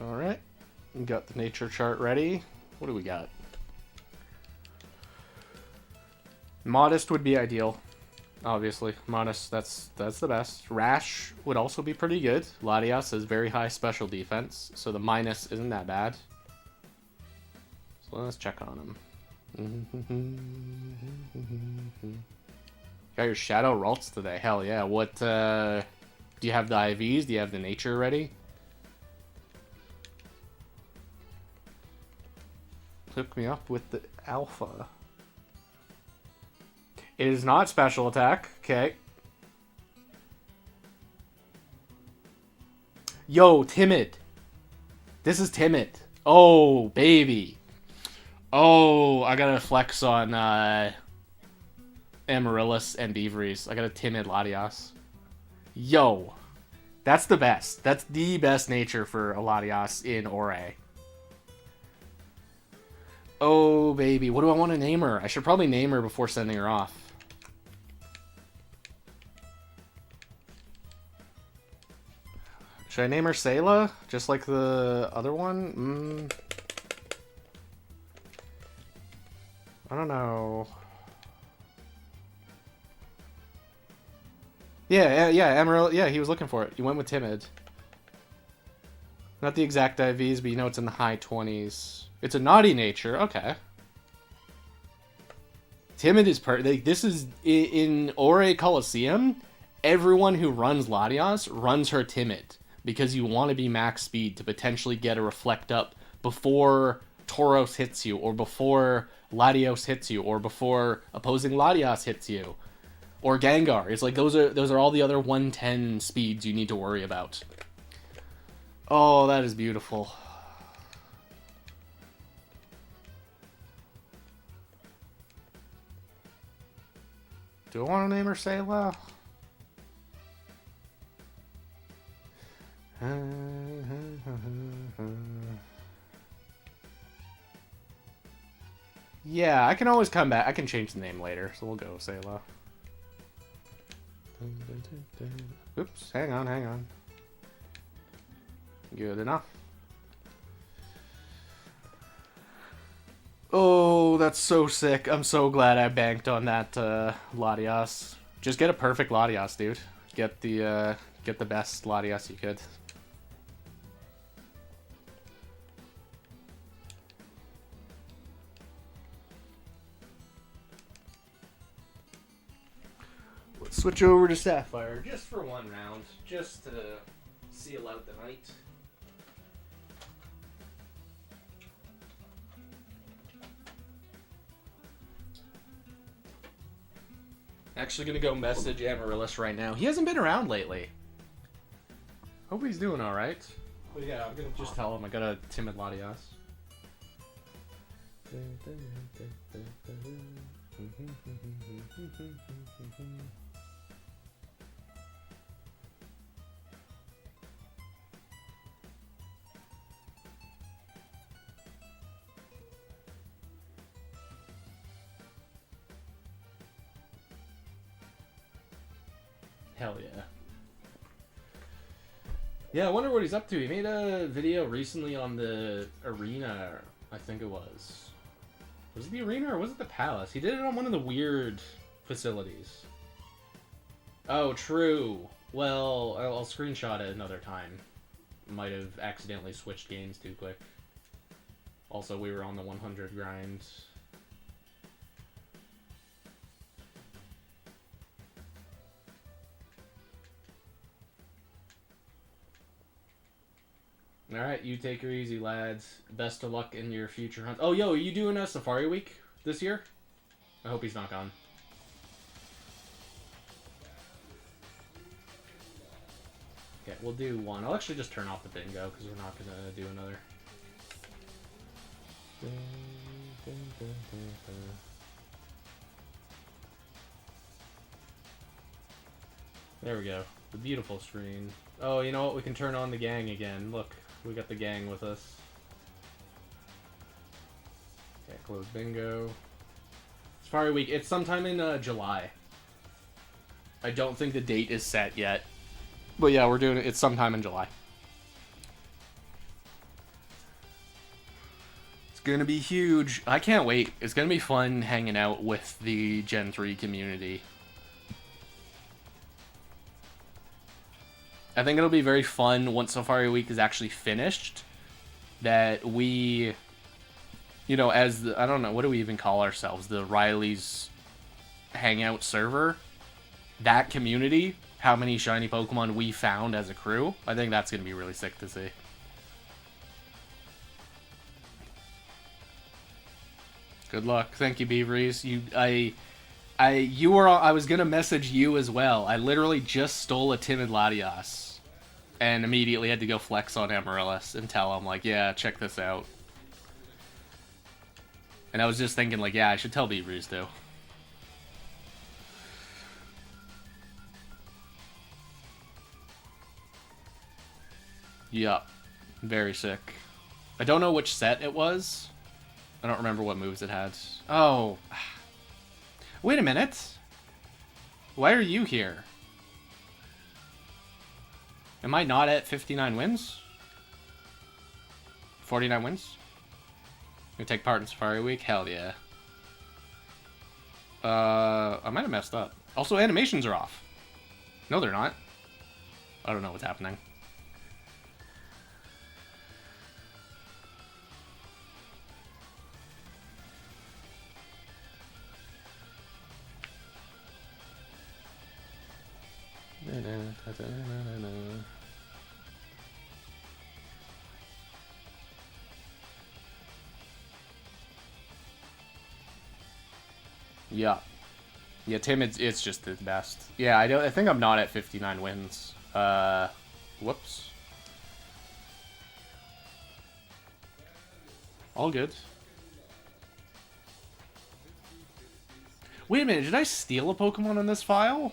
Alright, we got the nature chart ready. What do we got? Modest would be ideal. Obviously, Modest, that's the best. Rash would also be pretty good. Latios has very high special defense, so the minus isn't that bad. So let's check on him. Got your Shadow Ralts today. Hell yeah. What, do you have the IVs? Do you have the nature ready? Hook me up with the alpha. It is not special attack. Okay. Yo, Timid. This is Timid. Oh, baby. Oh, I gotta flex on Amaryllis and Beaveries. I got a Timid Latios. Yo. That's the best. That's the best nature for a Latios in Ore. Oh, baby. What do I want to name her? I should probably name her before sending her off. Should I name her Sayla? Just like the other one? I don't know. Yeah, Emerald. Yeah, he was looking for it. He went with Timid. Not the exact IVs, but you know it's in the high 20s. It's a naughty nature. Okay. Timid is this is in Ore Coliseum. Everyone who runs Latios runs her Timid because you want to be max speed to potentially get a reflect up before Tauros hits you, or before Latios hits you, or before opposing Latios hits you, or Gengar. It's like those are all the other 110 speeds you need to worry about. Oh, that is beautiful. Do I want to name her Sayla? Yeah, I can always come back. I can change the name later, so we'll go Sayla. Oops, hang on. Good enough. Oh, that's so sick. I'm so glad I banked on that Latios. Just get a perfect Latios, dude. Get the best Latios you could. Let's switch over to Sapphire just for one round, just to seal out the night. Actually gonna go message Amaryllis right now. He hasn't been around lately. Hope he's doing alright. But yeah, I'm gonna just tell him I got a Timid Latios. Hell yeah. Yeah, I wonder what he's up to. He made a video recently on the arena, I think it was. Was it the arena or was it the palace? He did it on one of the weird facilities. Oh, true. Well, I'll screenshot it another time. Might have accidentally switched games too quick. Also, we were on the 100 grind. Alright, you take her easy, lads. Best of luck in your future hunts. Oh, yo, are you doing a Safari Week this year? I hope he's not gone. Okay, we'll do one. I'll actually just turn off the bingo, because we're not going to do another. There we go. The beautiful screen. Oh, you know what? We can turn on the gang again. Look, we got the gang with us. Okay, close bingo. Safari Week. It's sometime in July. I don't think the date is set yet. But yeah, we're doing it. It's sometime in July. It's gonna be huge. I can't wait. It's gonna be fun hanging out with the Gen 3 community. I think it'll be very fun once Safari Week is actually finished. That we, you know, as the, I don't know, what do we even call ourselves? The Riley's Hangout server. That community, how many shiny Pokemon we found as a crew. I think that's going to be really sick to see. Good luck. Thank you, Beaveries. I was going to message you as well. I literally just stole a Timid Latios. And immediately had to go flex on Amaryllis and tell him, like, yeah, check this out. And I was just thinking, like, yeah, I should tell Beaveries too. Yup. Very sick. I don't know which set it was. I don't remember what moves it had. Oh. Wait a minute. Why are you here? Am I not at 59 wins? 49 wins? You take part in Safari Week? Hell yeah. I might have messed up. Also, animations are off. No, they're not. I don't know what's happening. Yeah. Yeah, Timid, it's just the best. Yeah, I think I'm not at 59 wins. Whoops. All good. Wait a minute, did I steal a Pokemon in this file?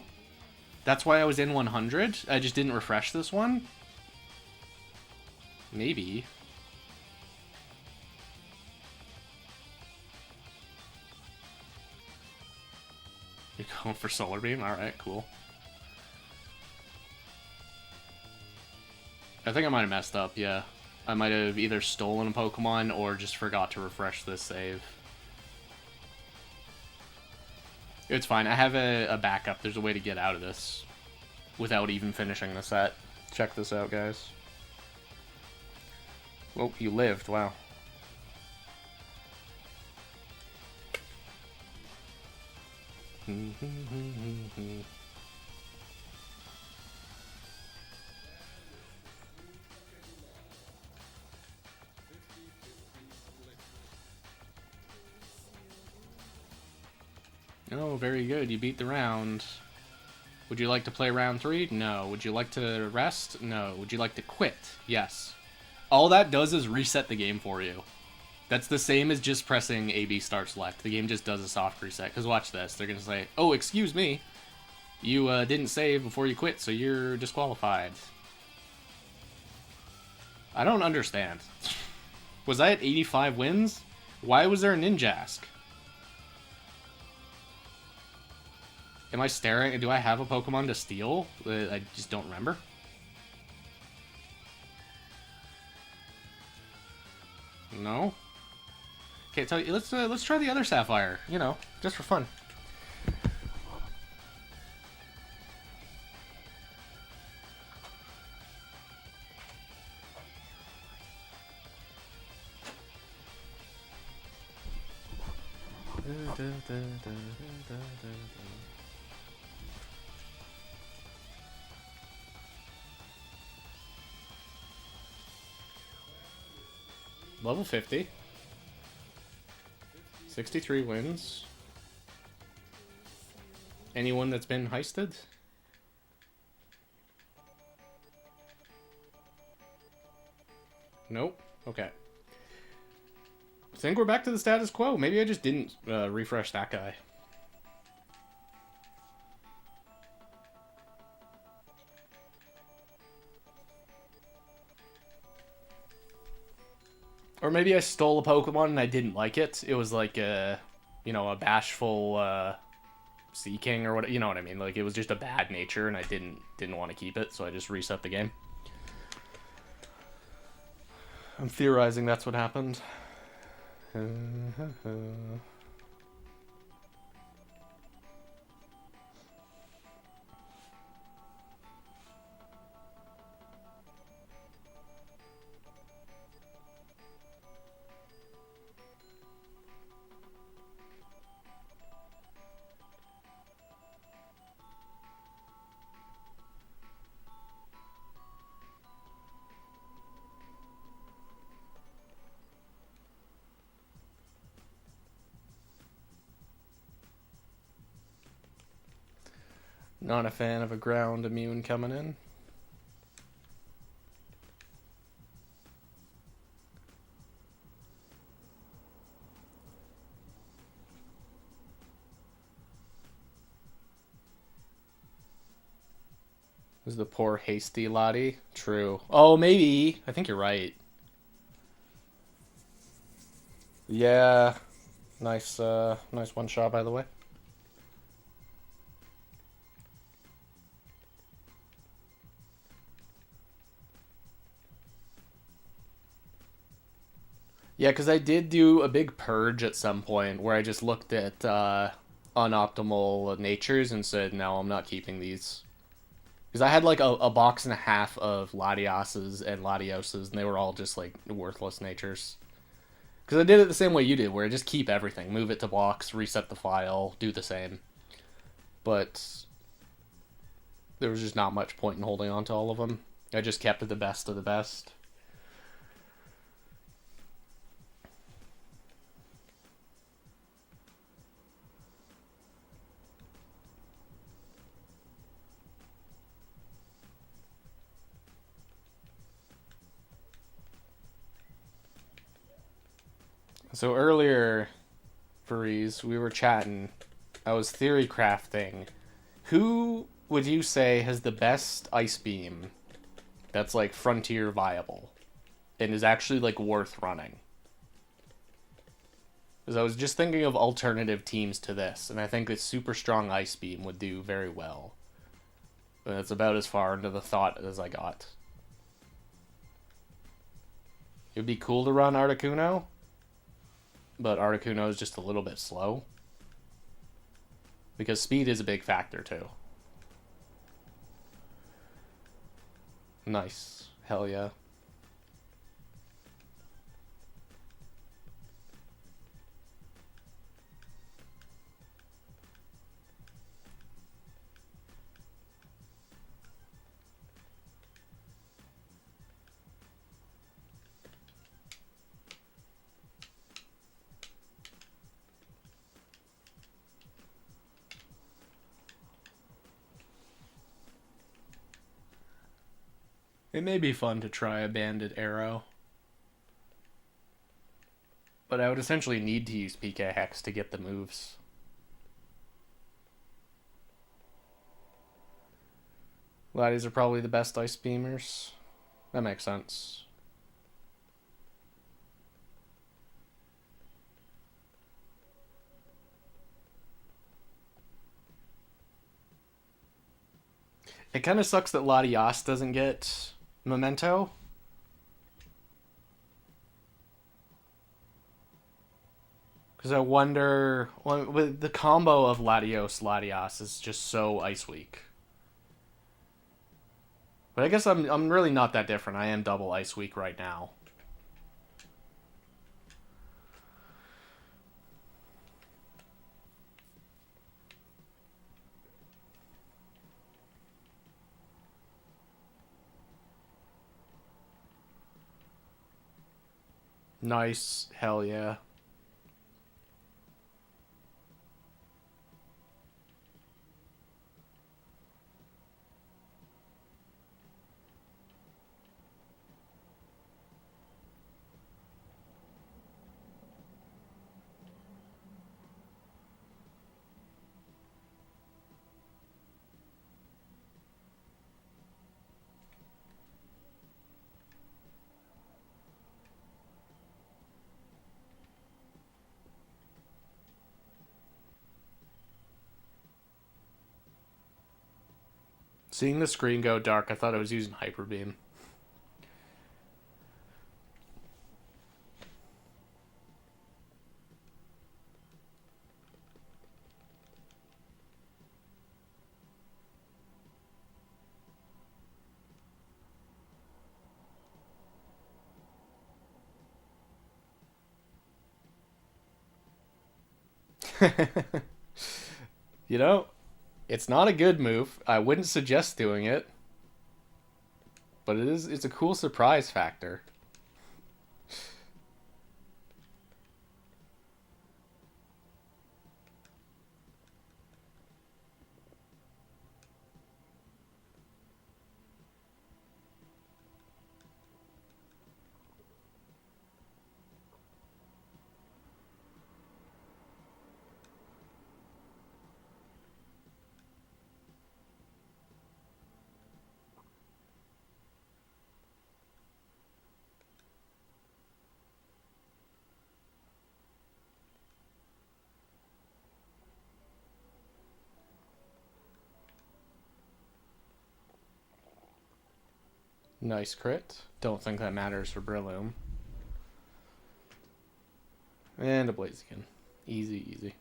That's why I was in 100? I just didn't refresh this one? Maybe. You're going for Solar Beam? Alright, cool. I think I might have messed up, yeah. I might have either stolen a Pokemon or just forgot to refresh this save. It's fine. I have a backup. There's a way to get out of this without even finishing the set. Check this out, guys. Oh, you lived. Wow. Oh, very good. You beat the round. Would you like to play round 3? No. Would you like to rest? No. Would you like to quit? Yes. All that does is reset the game for you. That's the same as just pressing AB start select. The game just does a soft reset. Because watch this. They're going to say, oh, excuse me. You didn't save before you quit, so you're disqualified. I don't understand. Was I at 85 wins? Why was there a Ninjask? Am I staring? Do I have a Pokemon to steal? I just don't remember. No? Okay, tell you. Let's try the other Sapphire. You know, just for fun. Level 50. 63 wins. Anyone that's been heisted? Nope. Okay. I think we're back to the status quo. Maybe I just didn't refresh that guy. Or maybe I stole a Pokemon and I didn't like it. It was like a, you know, a bashful Sea King or what, you know what I mean? Like it was just a bad nature and I didn't want to keep it, so I just reset the game. I'm theorizing that's what happened. Not a fan of a ground immune coming in. Was the poor hasty Lottie? True. Oh, maybe. I think you're right. Yeah. Nice one shot, by the way. Yeah, because I did do a big purge at some point where I just looked at unoptimal natures and said, no, I'm not keeping these. Because I had like a box and a half of Latioses and Latioses, and they were all just like worthless natures. Because I did it the same way you did, where I just keep everything. Move it to box, reset the file, do the same. But there was just not much point in holding on to all of them. I just kept the best of the best. So earlier, Fareeze, we were chatting. I was theory crafting. Who would you say has the best Ice Beam that's like frontier viable and is actually like worth running? Because I was just thinking of alternative teams to this, and I think a super strong Ice Beam would do very well. But it's about as far into the thought as I got. It would be cool to run Articuno, but Articuno is just a little bit slow. Because speed is a big factor, too. Nice. Hell yeah. It may be fun to try a Banded Arrow. But I would essentially need to use PK Hex to get the moves. Laddies are probably the best Ice Beamers. That makes sense. It kind of sucks that Latios doesn't get Memento. Because I wonder, well, with the combo of Latios is just so ice weak. But I guess I'm really not that different. I am double ice weak right now. Nice. Hell yeah. Seeing the screen go dark, I thought I was using Hyper Beam. You know, it's not a good move. I wouldn't suggest doing it. But it's a cool surprise factor. Nice crit. Don't think that matters for Breloom. And a Blaziken. Easy, easy.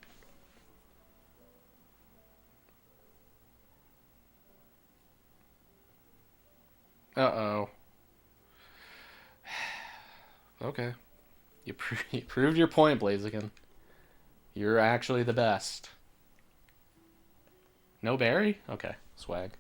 Uh-oh. Okay. You proved your point, Blaziken. You're actually the best. No berry? Okay. Swag.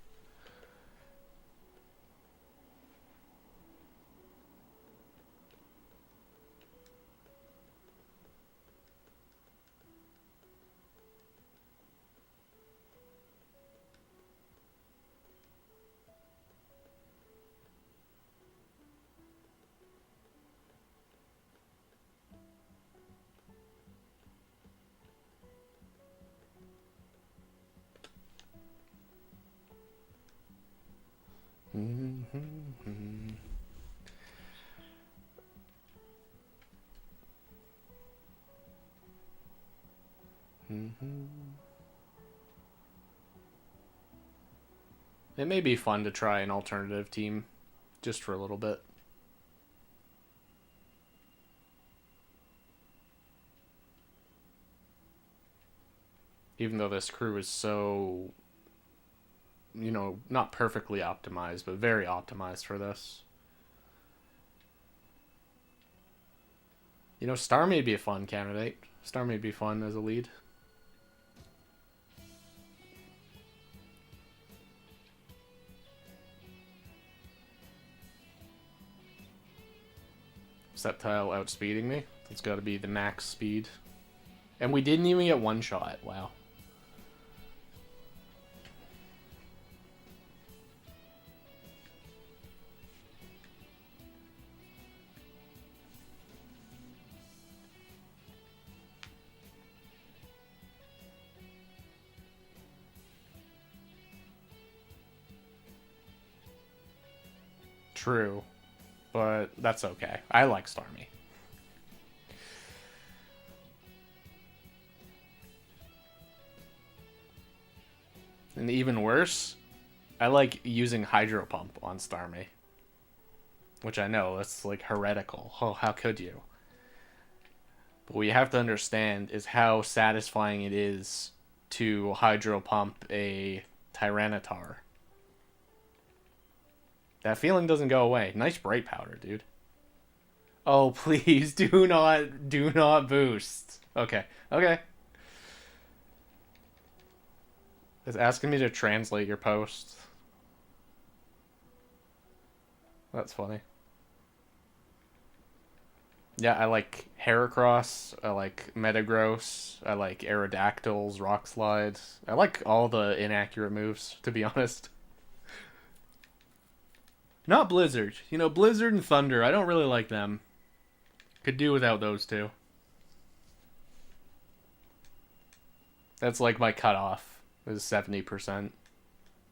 It may be fun to try an alternative team, just for a little bit. Even though this crew is so, you know, not perfectly optimized, but very optimized for this. You know, Star may be a fun candidate. Star may be fun as a lead. Sceptile outspeeding me. That's got to be the max speed. And we didn't even get one shot. Wow. True. But that's okay. I like Starmie. And even worse, I like using Hydro Pump on Starmie. Which I know, it's like heretical. Oh, how could you? But what you have to understand is how satisfying it is to hydro pump a Tyranitar. That feeling doesn't go away. Nice bright powder, dude. Oh, please do not boost. Okay. It's asking me to translate your post. That's funny. Yeah, I like Heracross, I like Metagross, I like Aerodactyls, Rock Slides. I like all the inaccurate moves, to be honest. Not Blizzard. You know, Blizzard and Thunder, I don't really like them. Could do without those two. That's like my cutoff, is 70%.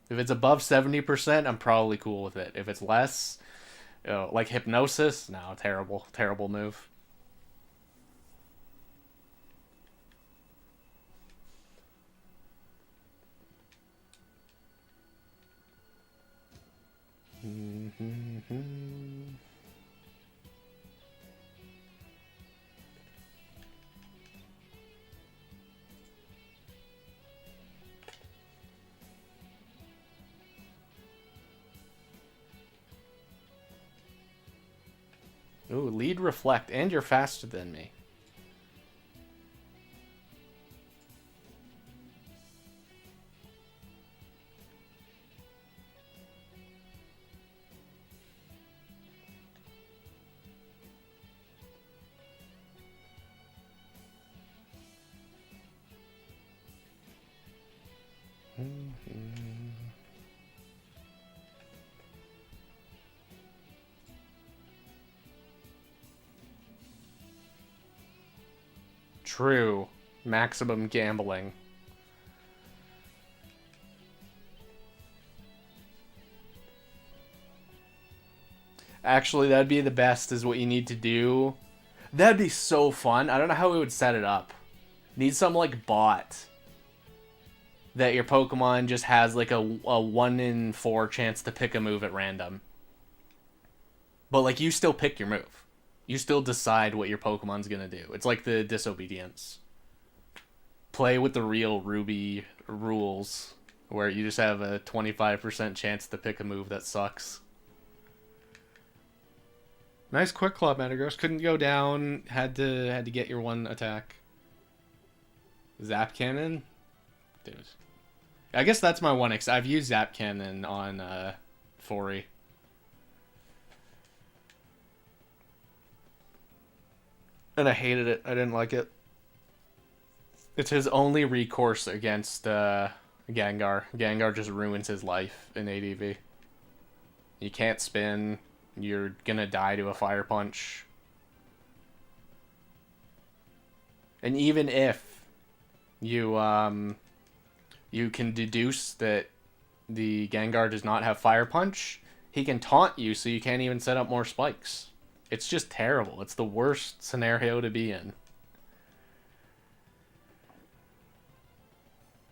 If it's above 70%, I'm probably cool with it. If it's less, like Hypnosis, no, terrible move. Ooh, lead reflect, and you're faster than me. True. Maximum gambling. Actually, that'd be the best, is what you need to do. That'd be so fun. I don't know how we would set it up. Need some, like, bot that your Pokemon just has, like, a 1 in 4 chance to pick a move at random. But, like, you still pick your move. You still decide what your Pokemon's gonna do. It's like the Disobedience. Play with the real Ruby rules, where you just have a 25% chance to pick a move that sucks. Nice Quick Claw, Metagross. Couldn't go down. Had to get your one attack. Zap Cannon? Dude. I guess that's my one. I've used Zap Cannon on Fori. And I hated it. I didn't like it. It's his only recourse against Gengar. Gengar just ruins his life in ADV. You can't spin. You're gonna die to a Fire Punch. And even if you can deduce that the Gengar does not have Fire Punch, he can taunt you so you can't even set up more spikes. It's just terrible. It's the worst scenario to be in.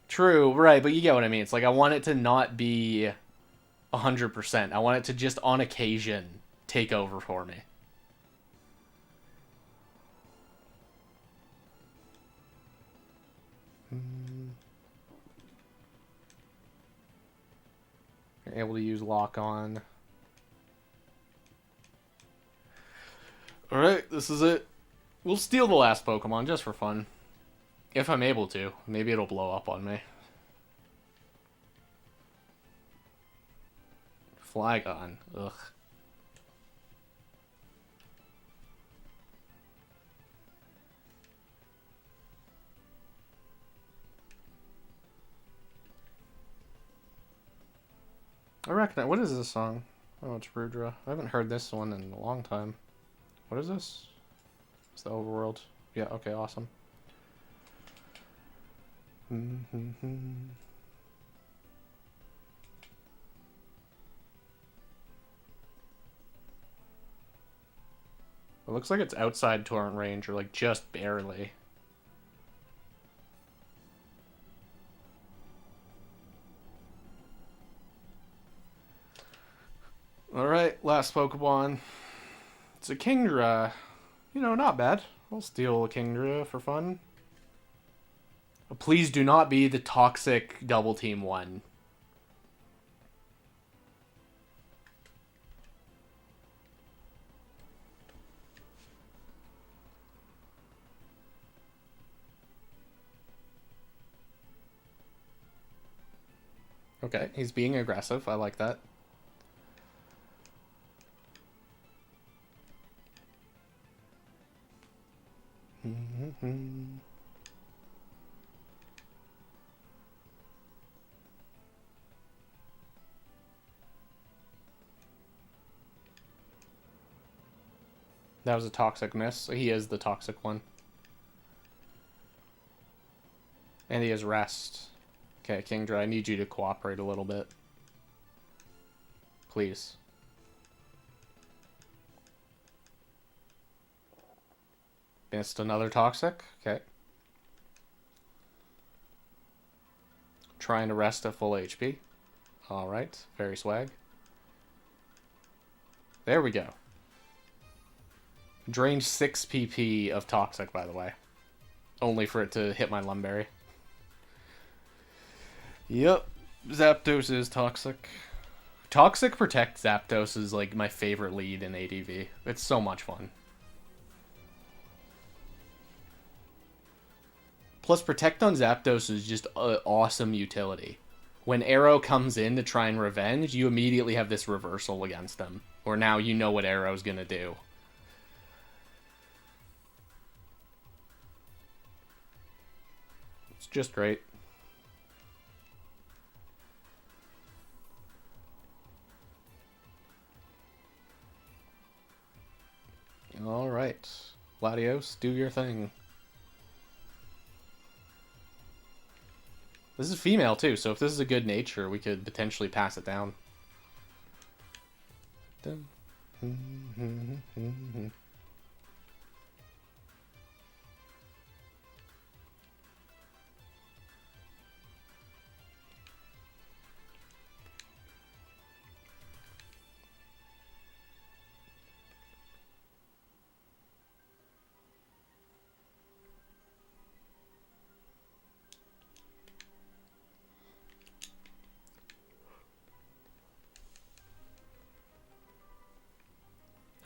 True, right, but you get what I mean. It's like I want it to not be 100%. I want it to just, on occasion, take over for me. You're able to use Lock On. Alright, this is it. We'll steal the last Pokemon just for fun. If I'm able to. Maybe it'll blow up on me. Flygon. Ugh. I recognize. What is this song? Oh, it's Rudra. I haven't heard this one in a long time. What is this? It's the Overworld. Yeah, okay, awesome. It looks like it's outside torrent range, or like just barely. Alright, last Pokemon. It's a Kingdra. You know, not bad. I'll steal a Kingdra for fun. Please do not be the toxic double team one. Okay, he's being aggressive. I like that. That was a toxic miss. He is the toxic one. And he has rest. Okay, Kingdra, I need you to cooperate a little bit. Please. Missed another toxic. Okay. Trying to rest at full HP. Alright, very swag. There we go. Drained 6 PP of toxic, by the way. Only for it to hit my Lum Berry. Yep, Zapdos is toxic. Toxic Protect Zapdos is like my favorite lead in ADV. It's so much fun. Plus, Protect on Zapdos is just an awesome utility. When Arrow comes in to try and revenge, you immediately have this reversal against them. Or now you know what Arrow's gonna do. It's just great. Alright. Latios, do your thing. This is female too, so if this is a good nature, we could potentially pass it down.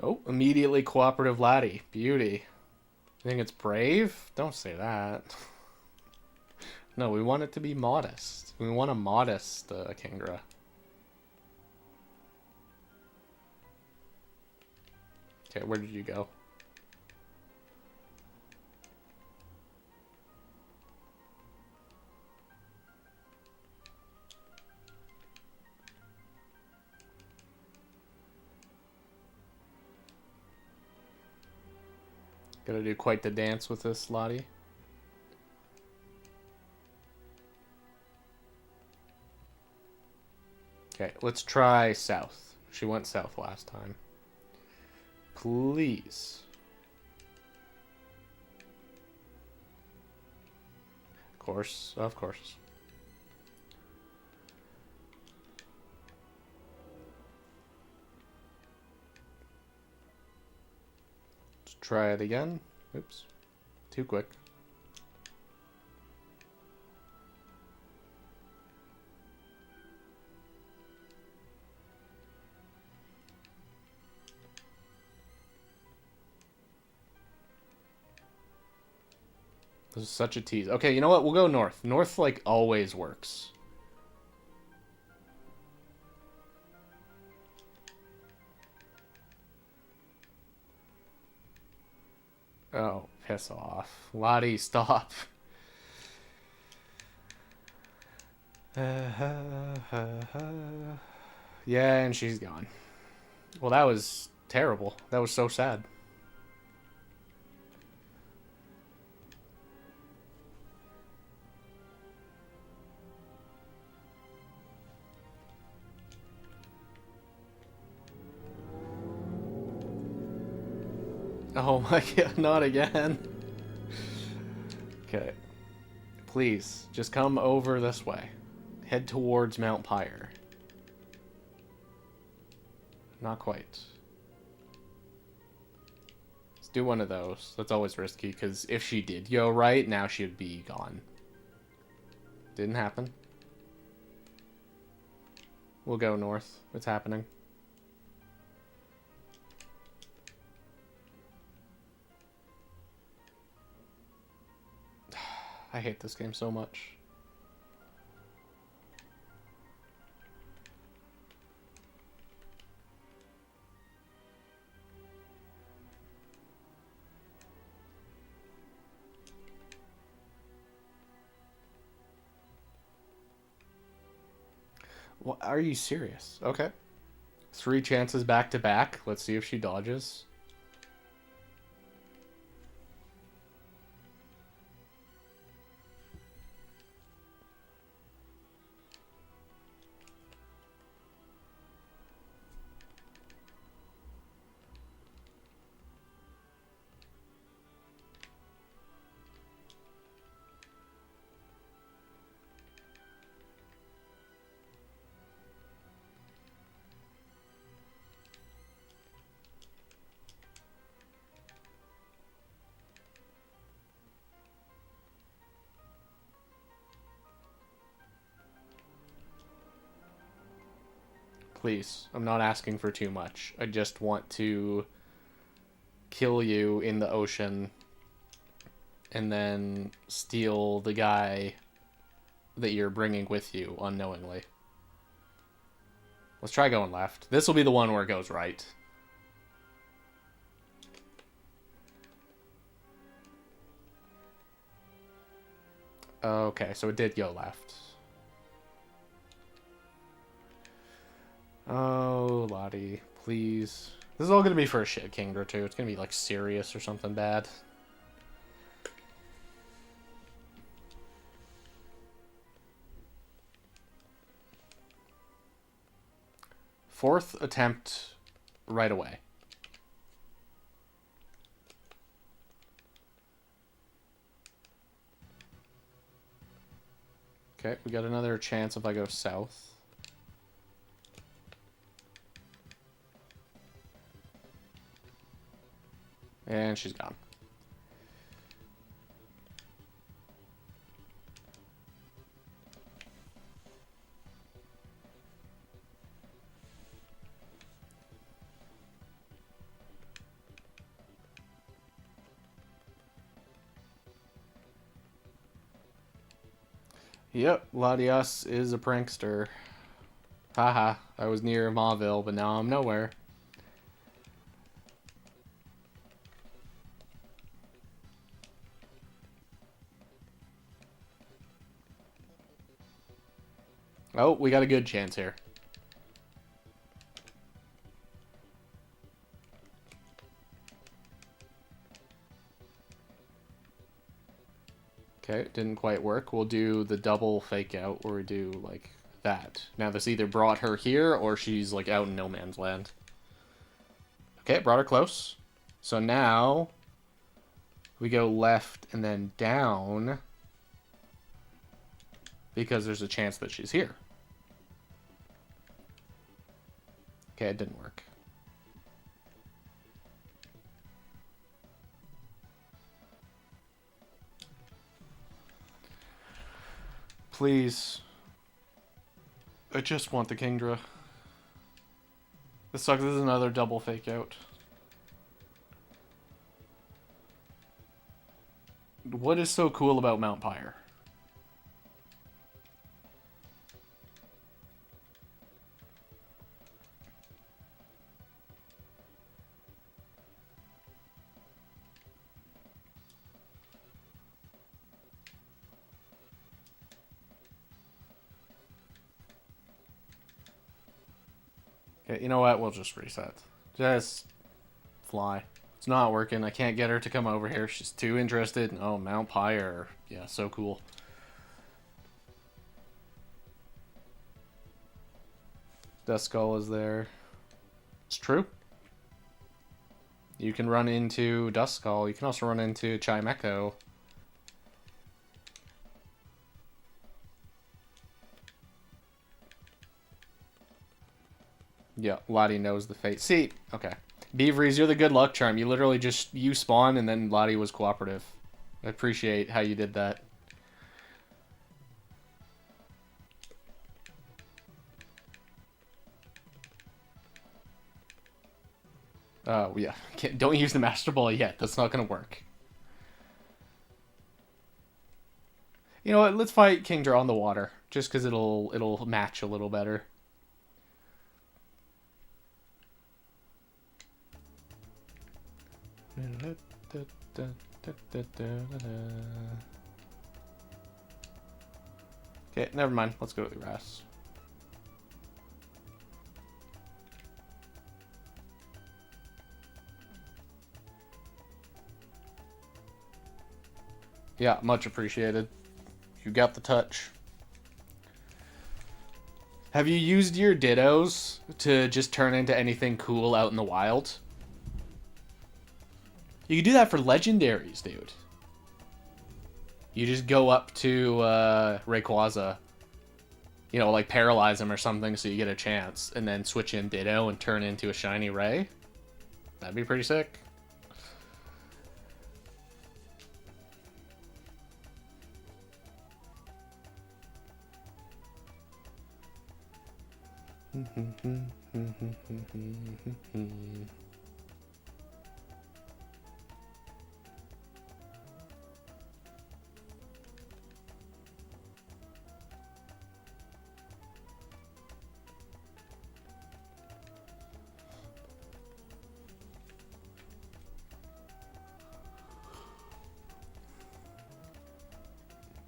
Oh, immediately cooperative laddie. Beauty. You think it's brave? Don't say that. No, we want it to be modest. We want a modest Kingdra. Okay, where did you go? Gotta do quite the dance with this Lottie. Okay, let's try south. She went south last time. Please. Of course, of course. Try it again. Oops. Too quick. This is such a tease. Okay, you know what? We'll go north. North, like, always works. Oh, piss off. Lottie, stop. Yeah, and she's gone. Well, that was terrible. That was so sad. Oh my god, not again. Okay. Please, just come over this way. Head towards Mount Pyre. Not quite. Do one of those. That's always risky, because if she did go right, now she'd be gone. Didn't happen. We'll go north. It's happening. I hate this game so much. What, are you serious? Okay. 3 chances back to back. Let's see if she dodges. Please, I'm not asking for too much. I just want to kill you in the ocean and then steal the guy that you're bringing with you unknowingly. Let's try going left. This will be the one where it goes right. Okay, so it did go left. Oh, Lottie, please. This is all gonna be for a shit Kingdra too. It's gonna be like serious or something bad. Fourth attempt right away. Okay, we got another chance if I go south. And she's gone. Yep, Latios is a prankster. Haha, I was near Mauville, but now I'm nowhere. Oh, we got a good chance here. Okay, it didn't quite work. We'll do the double fake out where we do like that. Now this either brought her here or she's like out in no man's land. Okay, it brought her close. So now we go left and then down because there's a chance that she's here. Okay, it didn't work. Please. I just want the Kingdra. This sucks. This is another double fake out. What is so cool about Mount Pyre? Okay, you know what? We'll just reset. Just fly. It's not working. I can't get her to come over here. She's too interested. Oh, Mount Pyre. Yeah, so cool. Duskull is there. It's true. You can run into Duskull. You can also run into Chimecho. Yeah, Lottie knows the fate. See, okay. Beaveries, you're the good luck charm. You literally just, you spawn and then Lottie was cooperative. I appreciate how you did that. Yeah. Don't use the Master Ball yet. That's not gonna work. You know what? Let's fight Kingdra on the water, just because it'll match a little better. Okay, never mind. Let's go to the grass. Yeah, much appreciated. You got the touch. Have you used your Dittos to just turn into anything cool out in the wild? You can do that for legendaries, dude. You just go up to Rayquaza, you know, like paralyze him or something so you get a chance, and then switch in Ditto and turn into a shiny Ray. That'd be pretty sick.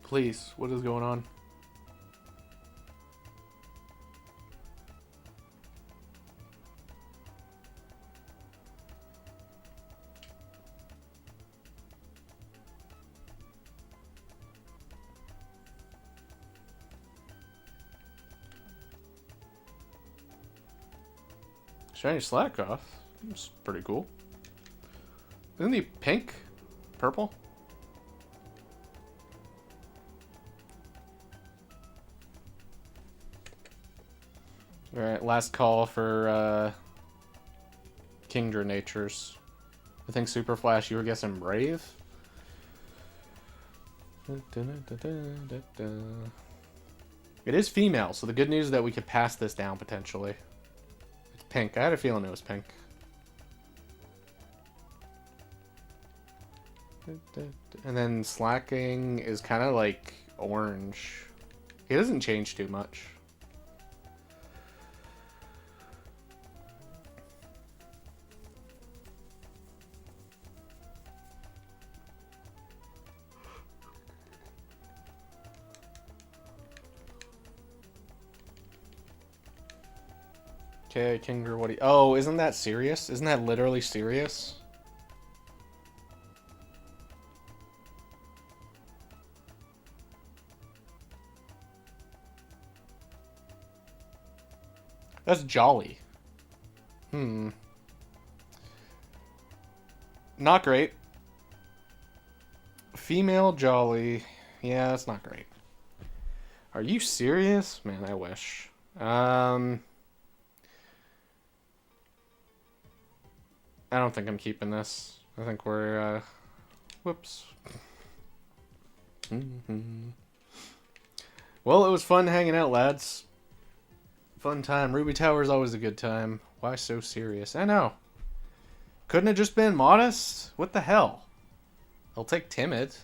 Please, what is going on? Shiny Slackoff. That's pretty cool. Isn't he pink? Purple? Alright, last call for Kingdra Natures. I think Super Flash, you were guessing Brave? It is female, so the good news is that we could pass this down potentially. It's pink. I had a feeling it was pink. And then Slacking is kind of like orange. It doesn't change too much. Okay, Kingdra, what do you... Oh, isn't that serious? Isn't that literally serious? That's jolly. Not great. Female jolly. Yeah, that's not great. Are you serious? Man, I wish. I don't think I'm keeping this. I think we're, whoops. Well, it was fun hanging out, lads. Fun time. Ruby Tower is always a good time. Why so serious? I know. Couldn't have just been modest? What the hell? I'll take Timid.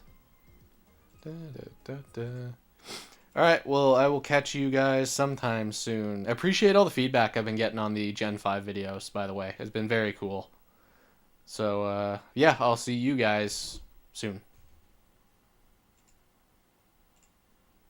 Alright, well, I will catch you guys sometime soon. I appreciate all the feedback I've been getting on the Gen 5 videos, by the way. It's been very cool. So, yeah, I'll see you guys soon.